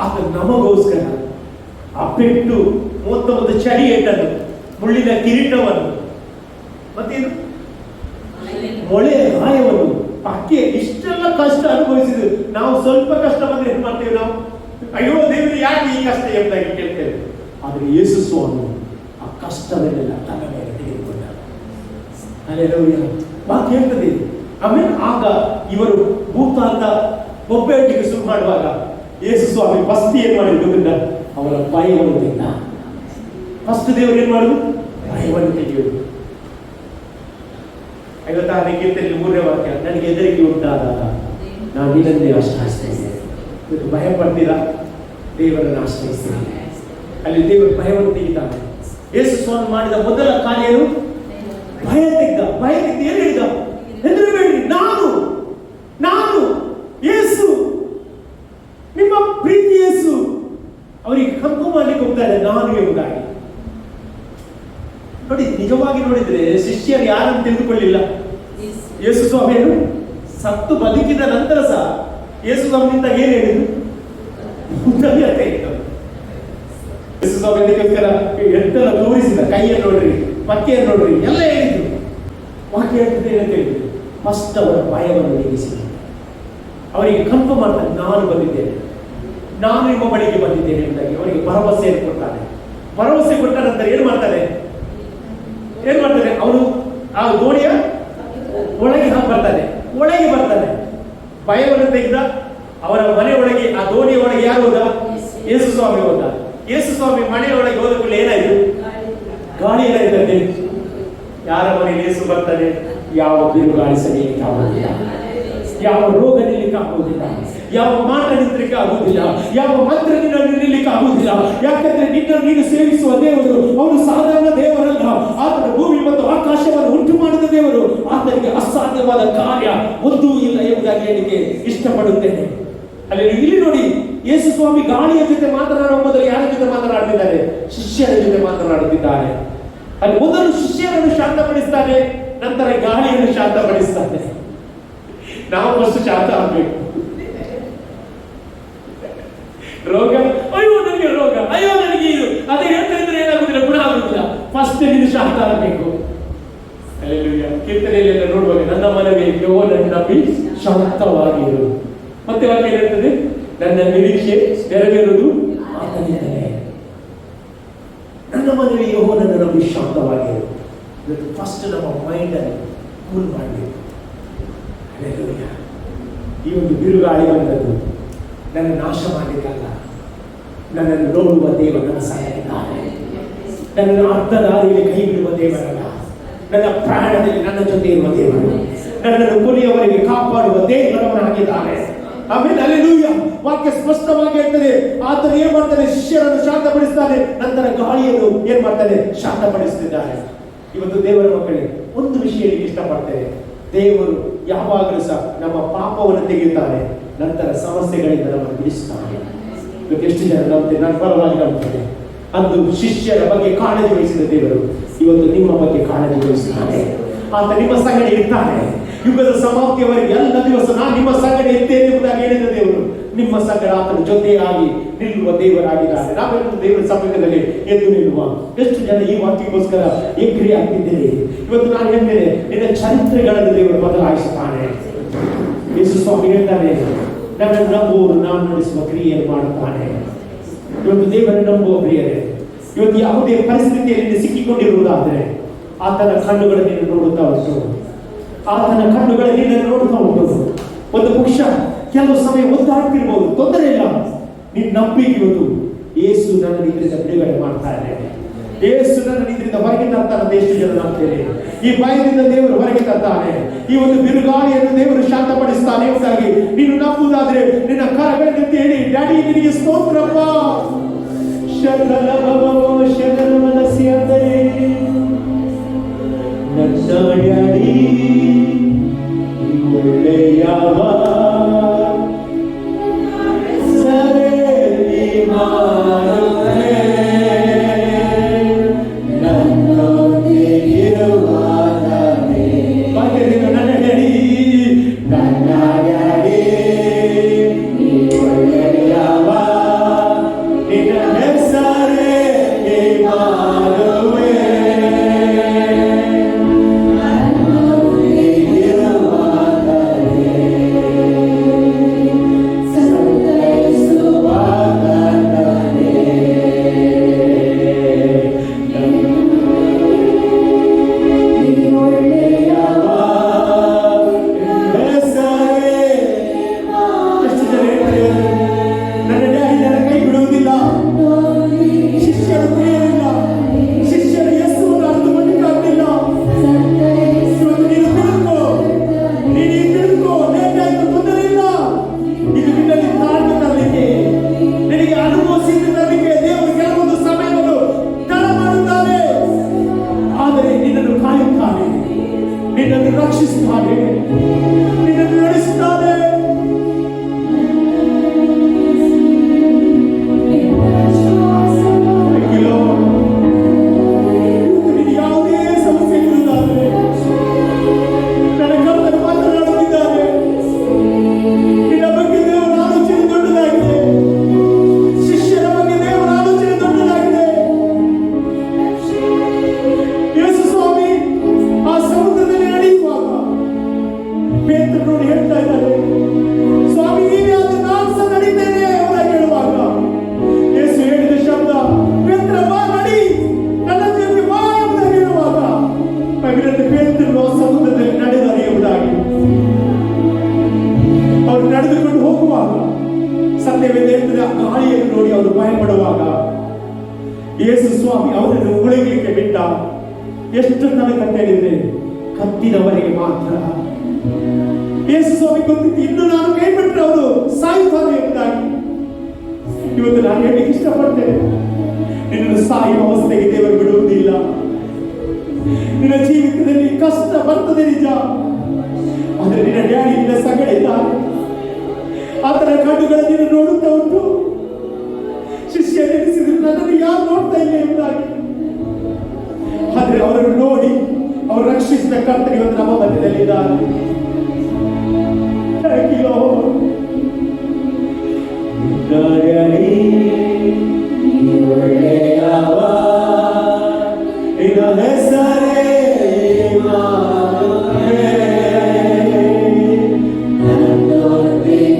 ಆತ ನಮಗೋಸ್ಕರ ಆ ಪೆಟ್ಟು 31 ಚಳಿ ಏಟನ್ನು, ಮುಳ್ಳಿನ ಕಿರೀಟವನ್ನು, ಮತ್ತೇನು ಮೊಳೆ ಗಾಯವನ್ನು, ಪಾಕೆ ಇಷ್ಟೆಲ್ಲ ಕಷ್ಟ ಅನುಭವಿಸಿದ್ರು. ನಾವು ಸ್ವಲ್ಪ ಕಷ್ಟ ಬಂದ್ರೆ ಏನ್ ಮಾಡ್ತೇವೆ? ನಾವು ಅಯ್ಯೋ ದೇವರು ಯಾಕೆ ಈ ಕಷ್ಟ ಎಂಬುದಾಗಿ ಕೇಳ್ತೇವೆ. ಆದ್ರೆ ಯೇಸು ಸ್ವಾಮಿ ಆ ಕಷ್ಟವನ್ನೆಲ್ಲ ತನ್ನ ಮೇಲೆ ತೆಗೆದುಕೊಂಡ. ಹಲ್ಲೆಲೂಯಾ. ವಾಕ್ಯ ಹೇಳ್ತದೆ. ಆಮೇಲೆ ಆಗ ಇವರು ಭೂತ ಅಂತ ಒಬ್ಬೆಟ್ಟಿಗೆ ಶುರು ಮಾಡುವಾಗ ಯೇಸು ಸ್ವಾಮಿ ಫಸ್ಟ್ ಏನ್ ಮಾಡಿದ್ರು? ಅವರ ಭಯವನ್ನು ತೆಗೆದ. ಫಸ್ಟ್ ದೇವರು ಏನ್ ಮಾಡುದು? ಭಯವನ್ನು ತೆಗೆಯುವುದು. 56ನೇ ಕೀರ್ತನೆಯಲ್ಲಿ 3ನೇ ವಾಕ್ಯ, ನನಗೆ ಹೆದರಿಕೆ ಉಂಟಾದಾಗ ನಾನು ನಿನ್ನನ್ನೇ ಆಶ್ರಯಿಸ್ತೇನೆ. ಇವತ್ತು ಭಯ ಪಡ್ತೀರಾ? ದೇವರನ್ನು ಆಶ್ರಯಿಸ್ತೀನಿ. ಅಲ್ಲಿ ದೇವರು ಭಯವನ್ನು ತೆಗಿತಾನೆ. ಯೇಸು ಸ್ವಾಮಿ ಮಾಡಿದ ಮೊದಲ ಕಾರ್ಯನು ಭಯ ತೆಗೆದ. ಭಯ ತೆಗೆದು ಏನು ಹೇಳಿದ? ಹೆದರಬೇಡ್ರಿ, ನಾನು ಯೇಸು, ನಿಮ್ಮ ಪ್ರೀತಿ ಯೇಸು. ಅವರಿಗೆ ಕಂಪು ಮಾಡ್ಲಿಕ್ಕೆ ಹೋಗ್ತಾ ಇದೆ ನಾನು ಎಂಬುದಾಗಿ. ನೋಡಿ, ನಿಜವಾಗಿ ನೋಡಿದ್ರೆ ಶಿಷ್ಯರು ಯಾರನ್ನು ತಿಳಿದುಕೊಳ್ಳಿಲ್ಲ. ಯೇಸು ಸ್ವಾಮಿಯನ್ನು ಸತ್ತು ಬದುಕಿದ ನಂತರ ಸಹ ಯೇಸು ಸ್ವಾಮಿಯಿಂದ ಏನ್ ಹೇಳಿದ್ರು? ಯೇಸು ಸ್ವಾಮಿ ಎಂತೆಲ್ಲ ತೋರಿಸಿದ, ಕೈಯನ್ನು ನೋಡ್ರಿ, ಪಕ್ಕೆಯನ್ನು ನೋಡ್ರಿ, ಎಲ್ಲ ಹೇಳಿದ್ರು. ವಾಕ್ಯ ಹೇಳ್ತಿದ್ದೆ ಏನಂತ ಹೇಳಿದ್ರು? ಫಸ್ಟ್ ಅವರ ಭಯವನ್ನು ನೀಗಿಸಿದ. ಅವರಿಗೆ ಕಂಪು ಮಾಡ್ತಾನೆ, ನಾನು ಬಂದಿದ್ದೇನೆ, ನಾನು ನಿಮ್ಮ ಬಳಿಗೆ ಬಂದಿದ್ದೇನೆ ಎಂಬುದಾಗಿ ಅವರಿಗೆ ಭರವಸೆಯನ್ನು ಕೊಡ್ತಾನೆ. ಭರವಸೆ ಕೊಟ್ಟ ನಂತರ ಏನ್ ಮಾಡ್ತಾನೆ? ಅವನು ಆ ದೋಣಿಯ ಒಳಗೆ ಬರ್ತಾನೆ. ಭಯವನ್ನು ತೆಗೆದ. ಅವರ ಮನೆ ಒಳಗೆ, ಆ ದೋಣಿಯ ಒಳಗೆ ಯಾರು ಹೋದ? ಯೇಸು ಸ್ವಾಮಿ ಹೋದ. ಯೇಸು ಸ್ವಾಮಿ ಮನೆಯ ಒಳಗೆ ಹೋದ ಕೂಡಲೇ ಏನಾಯ್ತು? ಗಾಳಿ ಏನಾಯ್ತದೆ? ಯಾರ ಮನೆಯಲ್ಲಿ ಯೇಸು ಬರ್ತಾನೆ, ಯಾವ ಬಿರುಗಾಳಿ ಸರಿಯಲಿಕ್ಕೆ ಆಗುವುದಿಲ್ಲ, ಯಾವ ರೋಗ ನಿಲ್ಲಕ್ಕೆ ಆಗುವುದಿಲ್ಲ, ಯಾವ ಮಾಟ ನಿಂತಲಿಕ್ಕೆ ಆಗುವುದಿಲ್ಲ, ಯಾವ ಮಂತ್ರ ನಿಲ್ಲಲಿಕ್ಕೆ ಆಗುವುದಿಲ್ಲ. ಯಾಕಂದ್ರೆ ನೀನು ಸೇವಿಸುವ ದೇವರು ಅವನು ಸಾಧಾರಣ ದೇವರಲ್ಲ. ಆತನ ಭೂಮಿ ಮತ್ತು ಆಕಾಶವನ್ನು ಉಂಟು ಮಾಡಿದ ದೇವರು. ಆತನಿಗೆ ಅಸಾಧ್ಯವಾದ ಕಾರ್ಯ ಒಂದೂ ಇಲ್ಲ ಎಂಬುದಾಗಿ ಹೇಳಿಕೆ ಇಷ್ಟಪಡುತ್ತೇನೆ. ಅಲ್ಲಿ ಇಲ್ಲಿ ನೋಡಿ, ಯೇಸು ಸ್ವಾಮಿ ಗಾಳಿಯ ಜೊತೆ ಮಾತನಾಡುವ ಮೊದಲು ಯಾರ ಜೊತೆ ಮಾತನಾಡುತ್ತಿದ್ದಾರೆ? ಶಿಷ್ಯರ ಜೊತೆ ಮಾತನಾಡುತ್ತಿದ್ದಾರೆ. ಅಲ್ಲಿ ಮೊದಲು ಶಿಷ್ಯರನ್ನು ಶಾಂತಪಡಿಸ್ತಾನೆ, ನಂತರ ಗಾಳಿಯನ್ನು ಶಾಂತಪಡಿಸ್ತಾನೆ. ನಾವು ಫಸ್ಟ್ ಶಾಂತ ಆಗ್ಬೇಕು. ರೋಗ, ಅಯ್ಯೋ ನನಗೆ ರೋಗ, ಅಯ್ಯೋ ನನಗೆ ಇದು, ಅದೇ ಹೇಳ್ತಾ ಇದ್ರೆ ಏನಾಗುದಿಲ್ಲ, ಗುಣ ಆಗುದಿಲ್ಲ. ಫಸ್ಟ್ ನೀನು ಶಾಂತ ಆಗಬೇಕು. ಕೀರ್ತನೆಯಲ್ಲೆಲ್ಲ ನೋಡುವಾಗ ನನ್ನ ಮನವೇ ಯೆಹೋವನನ್ನು ನಂಬಿ ಶಾಂತವಾಗಿರು. ಮತ್ತೆ ವಾಕ್ಯ ಹೇಳ್ತದೆ, ನನ್ನ ನಿರೀಕ್ಷೆ ನೆರವೇರುವುದು ಆತನಿಂದಲೇ. ನನ್ನ ಮನೆಯಲ್ಲಿ ಯೆಹೋವನನ್ನು ನಂಬಿ ಶಾಂತವಾಗಿರು. ಇವತ್ತು ಫಸ್ಟ್ ನಮ್ಮ ಮೈಂಡ್ ಅನ್ನು ಕೂಲ್ ಮಾಡಬೇಕು. ಹಲ್ಲೆಲೂಯಾ. ಈ ಒಂದು ಬಿರುಗಾಳಿ ಬಂದದ್ದು ನನ್ನ ನಾಶ ಮಾಡಲಿಕ್ಕಲ್ಲ, ನನ್ನನ್ನು ನೋಡುವ ದೇವರು ನನ್ನ ಸಹಾಯವಿದ್ದಾನೆ. ನನ್ನನ್ನು ಅರ್ಧ ದಾರಿಯಲ್ಲಿ ಕೈ ಬಿಡುವ ದೇವರಲ್ಲ, ನನ್ನ ಪ್ರಾಣದಲ್ಲಿ ನನ್ನ ಜೊತೆ ಇರುವ ದೇವರು, ನನ್ನನ್ನು ಕೊನೆಯವರೆಗೆ ಕಾಪಾಡುವ ದೇವರವನಾಗಿದ್ದಾನೆ. ಆಮೇಲೆ ಹಲ್ಲೆಲೂಯಾ. ವಾಕ್ಯ ಸ್ಪಷ್ಟವಾಗಿ ಹೇಳ್ತದೆ, ಆತನು ಏನ್ ಮಾಡ್ತಾನೆ? ಶಿಷ್ಯರನ್ನು ಶಾಂತಪಡಿಸ್ತಾನೆ, ನಂತರ ಗಾಳಿಯನ್ನು ಏನ್ ಮಾಡ್ತಾನೆ? ಶಾಂತಪಡಿಸುತ್ತಿದ್ದಾನೆ. ಇವತ್ತು ದೇವರ ಮಕ್ಕಳೇ, ಒಂದು ವಿಷಯ ಇಷ್ಟಪಡ್ತೇನೆ, ದೇವರು ಯಾವಾಗಲೂ ಸಹ ನಮ್ಮ ಪಾಪವನ್ನು ತೆಗೆಯುತ್ತಾನೆ, ನಂತರ ಸಮಸ್ಯೆಗಳಿಂದ ನಮ್ಮನ್ನು ಬಿಡಿಸುತ್ತಾನೆ. ಇವತ್ತು ಎಷ್ಟು ಜನ ನಂಬ್ತೇನೆ? ನಾನು ಪರವಾಗಿ ನಂಬ್ತೇನೆ. ಅಂದು ಶಿಷ್ಯರ ಬಗ್ಗೆ ಕಾಳಜಿ ವಹಿಸಿದ ದೇವರು ಇವತ್ತು ನಿಮ್ಮ ಬಗ್ಗೆ ಕಾಳಜಿ ವಹಿಸುತ್ತಾನೆ. ಆತ ನಿಮ್ಮ ಸಂಗಡ ಇರ್ತಾನೆ. ಯುಗದ ಸಮಾಪ್ತಿಯವರೆಗೆ ಎಲ್ಲ ದಿವಸ ನಾನು ನಿಮ್ಮ ಸಂಗಡ ಇರ್ತೇನೆ ಎಂಬುದಾಗಿ ಹೇಳಿದ ದೇವರು ನಿಮ್ಮ ಸಂಗಡ ಆತನ ಜೊತೆಯಾಗಿ ನಿಲ್ಲುವ ದೇವರಾಗಿದ್ದಾರೆ. ನಾವೆಲ್ಲರೂ ದೇವರ ಸಮಯದಲ್ಲಿ ಎದ್ದು ನಿಲ್ಲುವ. ಎಷ್ಟು ಜನ ಈ ವಾಕ್ಯಕ್ಕೋಸ್ಕರ ಎಗ್ರಿ ಆಗ್ತಿದ್ದೇನೆ? ಇವತ್ತು ನಾನು ಹೇಳ್ತೇನೆ, ನಿನ್ನ ಚರಿತ್ರೆಗಳನ್ನು ದೇವರು ಬದಲಾಯಿಸುತ್ತಾನೆ. ಯೇಸು ಸ್ವಾಮಿ ಹೇಳ್ತಾನೆ, ನನ್ನನ್ನು ನಂಬುವವರು ನಾನು ನಡೆಸುವ ಕ್ರಿಯೆಯನ್ನು ಮಾಡುತ್ತಾನೆ. ಇವತ್ತು ದೇವರನ್ನು ನಂಬುವ ಪ್ರಿಯರೇ, ಇವತ್ತು ಯಾವುದೇ ಪರಿಸ್ಥಿತಿಯಲ್ಲಿ ಸಿಕ್ಕಿಕೊಂಡಿರುವುದಾದರೆ ಆತನ ಕಣ್ಣುಗಳು ನೀನು ನೋಡುತ್ತಾ ಉಂಟು. ಆತನ ಕಣ್ಣುಗಳು ನಿನ್ನನ್ನು ನೋಡುತ್ತಾ ಉಂಟು. ಒಂದು ಪಕ್ಷ ಕೆಲವು ಸಮಯ ಒದ್ದಾಡ್ತಿರ್ಬೋದು, ತೊಂದರೆ ಇಲ್ಲ. ನೀನು ನಂಬಿಕೆ ಇವತ್ತು ಯೇಸು ನನ್ನ ಇದರಿಂದ ಬಿಡುಗಡೆ ಮಾಡ್ತಾ ಇದ್ದೇನೆ, ಯೇಸು ನನ್ನ ಇದರಿಂದ ಹೊರಗೆ ತರ್ತಾನೆ ಅಂತ ಎಷ್ಟು ಜನ ನಂಬ್ತೇನೆ? ಈ ಭಯದಿಂದ ದೇವರು ಹೊರಗೆ ತರ್ತಾನೆ. ಈ ಒಂದು ಬಿರುಗಾಳಿಯನ್ನು ದೇವರು ಶಾಂತಪಡಿಸ್ತಾನೆ ಎಂಬುದಾಗಿ ನೀನು ನಂಬುವುದಾದ್ರೆ ನಿನ್ನ ಕರಗಳನ್ನು ಹೇಳಿ, ಡ್ಯಾಡಿ ನಿನಗೆ ಸ್ತೋತ್ರಪ್ಪ. ಶರಣ ಮನಸ್ಸಿ ಅಂದರೆ ನನ್ನ ಡ್ಯಾಡಿ ಒಳ್ಳೆಯವ, ಸರಿ ಮಾಡುವೆ, ನನ್ನೊಂದಿಗಿರುವಾಗಲೇ. ನನ್ನ ಡ್ಯಾಡಿ, ನನ್ನ ಡ್ಯಾಡಿ ಒಳ್ಳೆಯವ, ನಿನ್ನ ಹೆಸರೇ ಮಾಡುವೆ. ನಿನ್ನನ್ನು ರಕ್ಷಿಸುತ್ತಾನೆ, ನಿನ್ನನ್ನು ನಡೆಸುತ್ತಾನೆ. ಯಾವುದೇ ಸಮಸ್ಯೆ ಇರುವುದಾದರೆ ನನ್ನ ಕರ್ತನು ಮಾತನಾಡುತ್ತಿದ್ದಾನೆ. ನಿನ್ನ ಬಗ್ಗೆ ದೇವರ ಆಲೋಚನೆ ದೊಡ್ಡದಾಗಿದೆ, ಶಿಷ್ಯರ ಬಗ್ಗೆ ದೇವರ ಆಲೋಚನೆ ದೊಡ್ಡದಾಗಿದೆ. ಯೇಸು ಸ್ವಾಮಿ ಆ ಸಮುದ್ರದಲ್ಲಿ ನಡೆಯುವಾಗ ಪೇತ್ರನು ನೋಡಿ ಹೇಳ್ತಾ ಇದ್ದಾರೆ, ಸ್ವಾಮಿ ನೀವೇ ಆದ್ರೆ ನಾನು ಸಹ ನಡೀತೇನೆ ಅವರಾಗಿ ಹೇಳುವಾಗ ಯೇಸು ಹೇಳಿದ ಶಬ್ದ, ಪೇತ್ರ ಬಾ ನಡಿ, ನನ್ನ ಜೊತೆ ಬಾ ಎಂಬುದಾಗಿ ಹೇಳುವಾಗ ಅವಿರತ ಪೇತ್ರನು ಆ ಸಮುದ್ರದಲ್ಲಿ ನಡೆದರು ಎಂಬುದಾಗಿ ಅವರು ನಡೆದುಕೊಂಡು ಹೋಗುವಾಗ ಸತ್ಯವೇದ ಹೇಳ್ತದೆ, ಆ ಗಾಳಿಯನ್ನು ನೋಡಿ ಅವರು ಭಯ ಪಡುವಾಗ ಯೇಸು ಸ್ವಾಮಿ ಅವರನ್ನು ಮುಳುಗಲಿಕ್ಕೆ ಬಿಟ್ಟ. ಎಷ್ಟು ತನಕ ಹೇಳಿದ್ರೆ ಕತ್ತಿನವರೆಗೆ ಮಾತ್ರ. ಯೇಸು ಸ್ವಾಮಿ ಗೊತ್ತಿತ್ತು, ಇನ್ನು ನಾನು ಕೈ ಬಿಟ್ಟರೆ ಅವರು ಸಾಯುತ್ತಾರೆ ಎಂಬುದಾಗಿ. ಇವತ್ತು ನಾನು ಹೇಳಲಿಕ್ಕೆ ಇಷ್ಟಪಡ್ತೇನೆ, ನಿನ್ನನ್ನು ಸಾಯುವ ಅವಸ್ಥೆಗೆ ದೇವರು ಬಿಡುವುದಿಲ್ಲ. ನಿನ್ನ ಜೀವಿತದಲ್ಲಿ ಕಷ್ಟ ಬರ್ತದೆ ನಿಜ, ಆದರೆ ನಿನ್ನ ಡ್ಯಾಡಿ ನಿನ್ನ ಸಂಗಡ ಇದ್ದಾನೆ. ಆತನ ಕಣ್ಣುಗಳು ನೀನು ನೋಡುತ್ತಾ ಉಂಟು. ಶಿಷ್ಯ ನೆನೆಸಿದ್ರು, ನನ್ನನ್ನು ಯಾರು ನೋಡ್ತಾ ಇಲ್ಲ ಎಂಬುದಾಗಿ. ಆದ್ರೆ ಅವರನ್ನು ನೋಡಿ ಅವರು ರಕ್ಷಿಸಿದ ಕರ್ತರು ಇವತ್ತು ನಮ್ಮ ಮಧ್ಯದಲ್ಲಿದ್ದಾರೆ.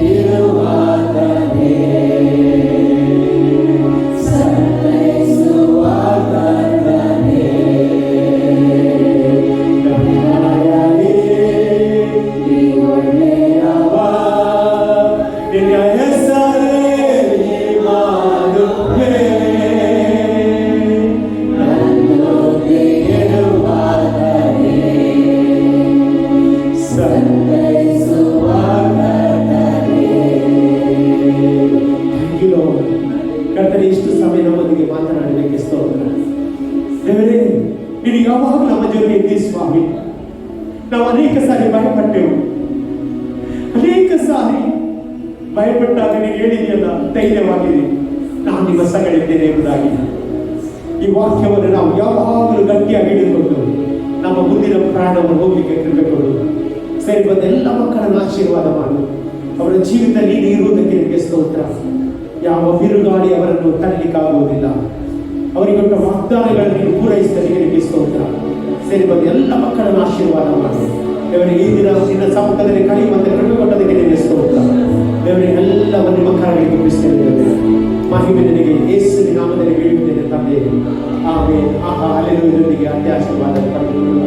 ನನ್ನೊಂದಿಗಿರುವಾಗಲೇ ಒಳ್ಳೆಯವ ನಿನ್ನ ಹೆಸರೇ ಮಾಡುವೆ ಕರ್ತನೆ ಇಷ್ಟು ಸಮಯ ನಮ್ಮೊಂದಿಗೆ ಮಾತನಾಡಲಿಕ್ಕೆ ಸ್ತೋತ್ರ. ದೇವರೇ, ನೀನು ಯಾವಾಗ ನಮ್ಮ ಜೊತೆ ಇದ್ದೀ ಸ್ವಾಮಿ. ನಾವು ಅನೇಕ ಸಾರಿ ಭಯಪಟ್ಟೆವು. ಅನೇಕ ಸಾರಿ ಭಯಪಟ್ಟಾಗ ನೀನು ಹೇಳಿದೆಯಲ್ಲ, ಧೈರ್ಯವಾಗಿದೆ, ನಾನು ನಿಮ್ಮ ಸಂಗಡಿದ್ದೇನೆ ಎಂಬುದಾಗಿ. ಈ ವಾಕ್ಯವನ್ನು ನಾವು ಯಾವಾಗಲೂ ಗಟ್ಟಿಯಾಗಿ ಹಿಡಿದುಕೊಂಡು ನಮ್ಮ ಮುಂದಿನ ಪ್ರಾಣವನ್ನು ಹೋಗಲಿಕ್ಕೆ ಕೃಪೆ ಕೊಡು. ಸರಿ ಬಂದ ಎಲ್ಲ ಮಕ್ಕಳನ್ನು ಆಶೀರ್ವಾದ ಮಾಡು. ಅವರ ಜೀವಿತ ನೀನು ಇರುವುದಕ್ಕೆ ನಿಮಗೆ ಸ್ತೋತ್ರ. ಯಾವ ಬಿರುಗಾಳಿ ಅವರನ್ನು ತರಲಿಕ್ಕಾಗುವುದಿಲ್ಲ. ಅವರಿಗೊಟ್ಟ ವಾಗ್ದಾನಗಳನ್ನು ನೀನು ಪೂರೈಸಿದರೆ ನಿನಗೆ ಸ್ತೋತ್ರ. ಸರಿ ಬಂದ ಎಲ್ಲ ಮಕ್ಕಳನ್ನು ಆಶೀರ್ವಾದ ಮಾಡು. ದೇವರಿಗೆ ಈ ದಿನ ನಿನ್ನ ಸಮ್ಮುಖದಲ್ಲಿ ಕಳೆಯುವಂತೆ ಕೃಪೆ ಕೊಟ್ಟದಕ್ಕೆ ನಿನಗೆ ಸ್ತೋತ್ರ. ದೇವರಿಗೆ ಎಲ್ಲವನ್ನು ನಿಮ್ಮ ಕರಗಳಿಗೆ ತುಂಬಿಸ್ತೇವೆ. ಮಹಿಮೆ ನಿನಗೆ ಯೇಸುವಿನ ನಾಮದಲ್ಲಿ ಬೇಡುತ್ತೇನೆ ತಂದೆ. ಆಮೆನ್. ಆಹಾ, ಹಲ್ಲೆಲೂಯದೊಂದಿಗೆ ಅತ್ಯ ಆಶೀರ್ವಾದ ಪಡೆದುಕೊಳ್ಳುವ.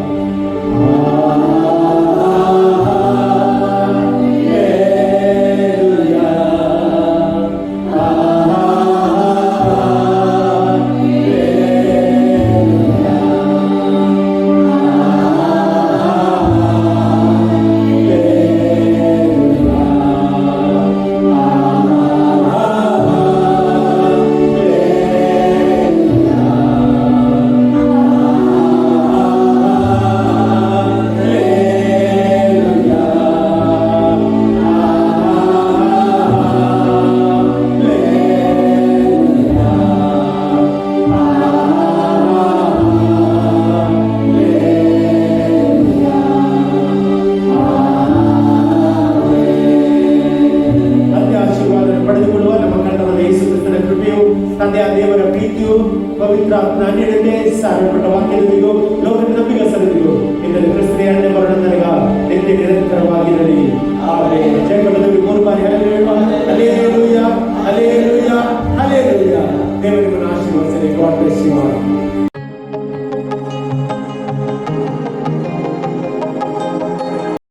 ದೇವರ ಪ್ರೀತಿಯು ಪವಿತ್ರಾತ್ಮನ ಅನ್ಯತೆ ಸಾರಲ್ಪಟ್ಟ ವಾಕ್ಯದಲ್ಲಿಯೂ ಲೋಕದ ನಂಬಿಕೆ ಸರಿದಿಯು ಇದನ್ನು ಕ್ರಿಸ್ತನ ಎರಡನೇ ಮರಣ ತನಕ ನಿತ್ಯ ನಿರಂತರವಾಗಿರಲಿ. ಆಮೇಲೆ ಜಯಪಟ್ಟದಲ್ಲಿ 3 ಬಾರಿ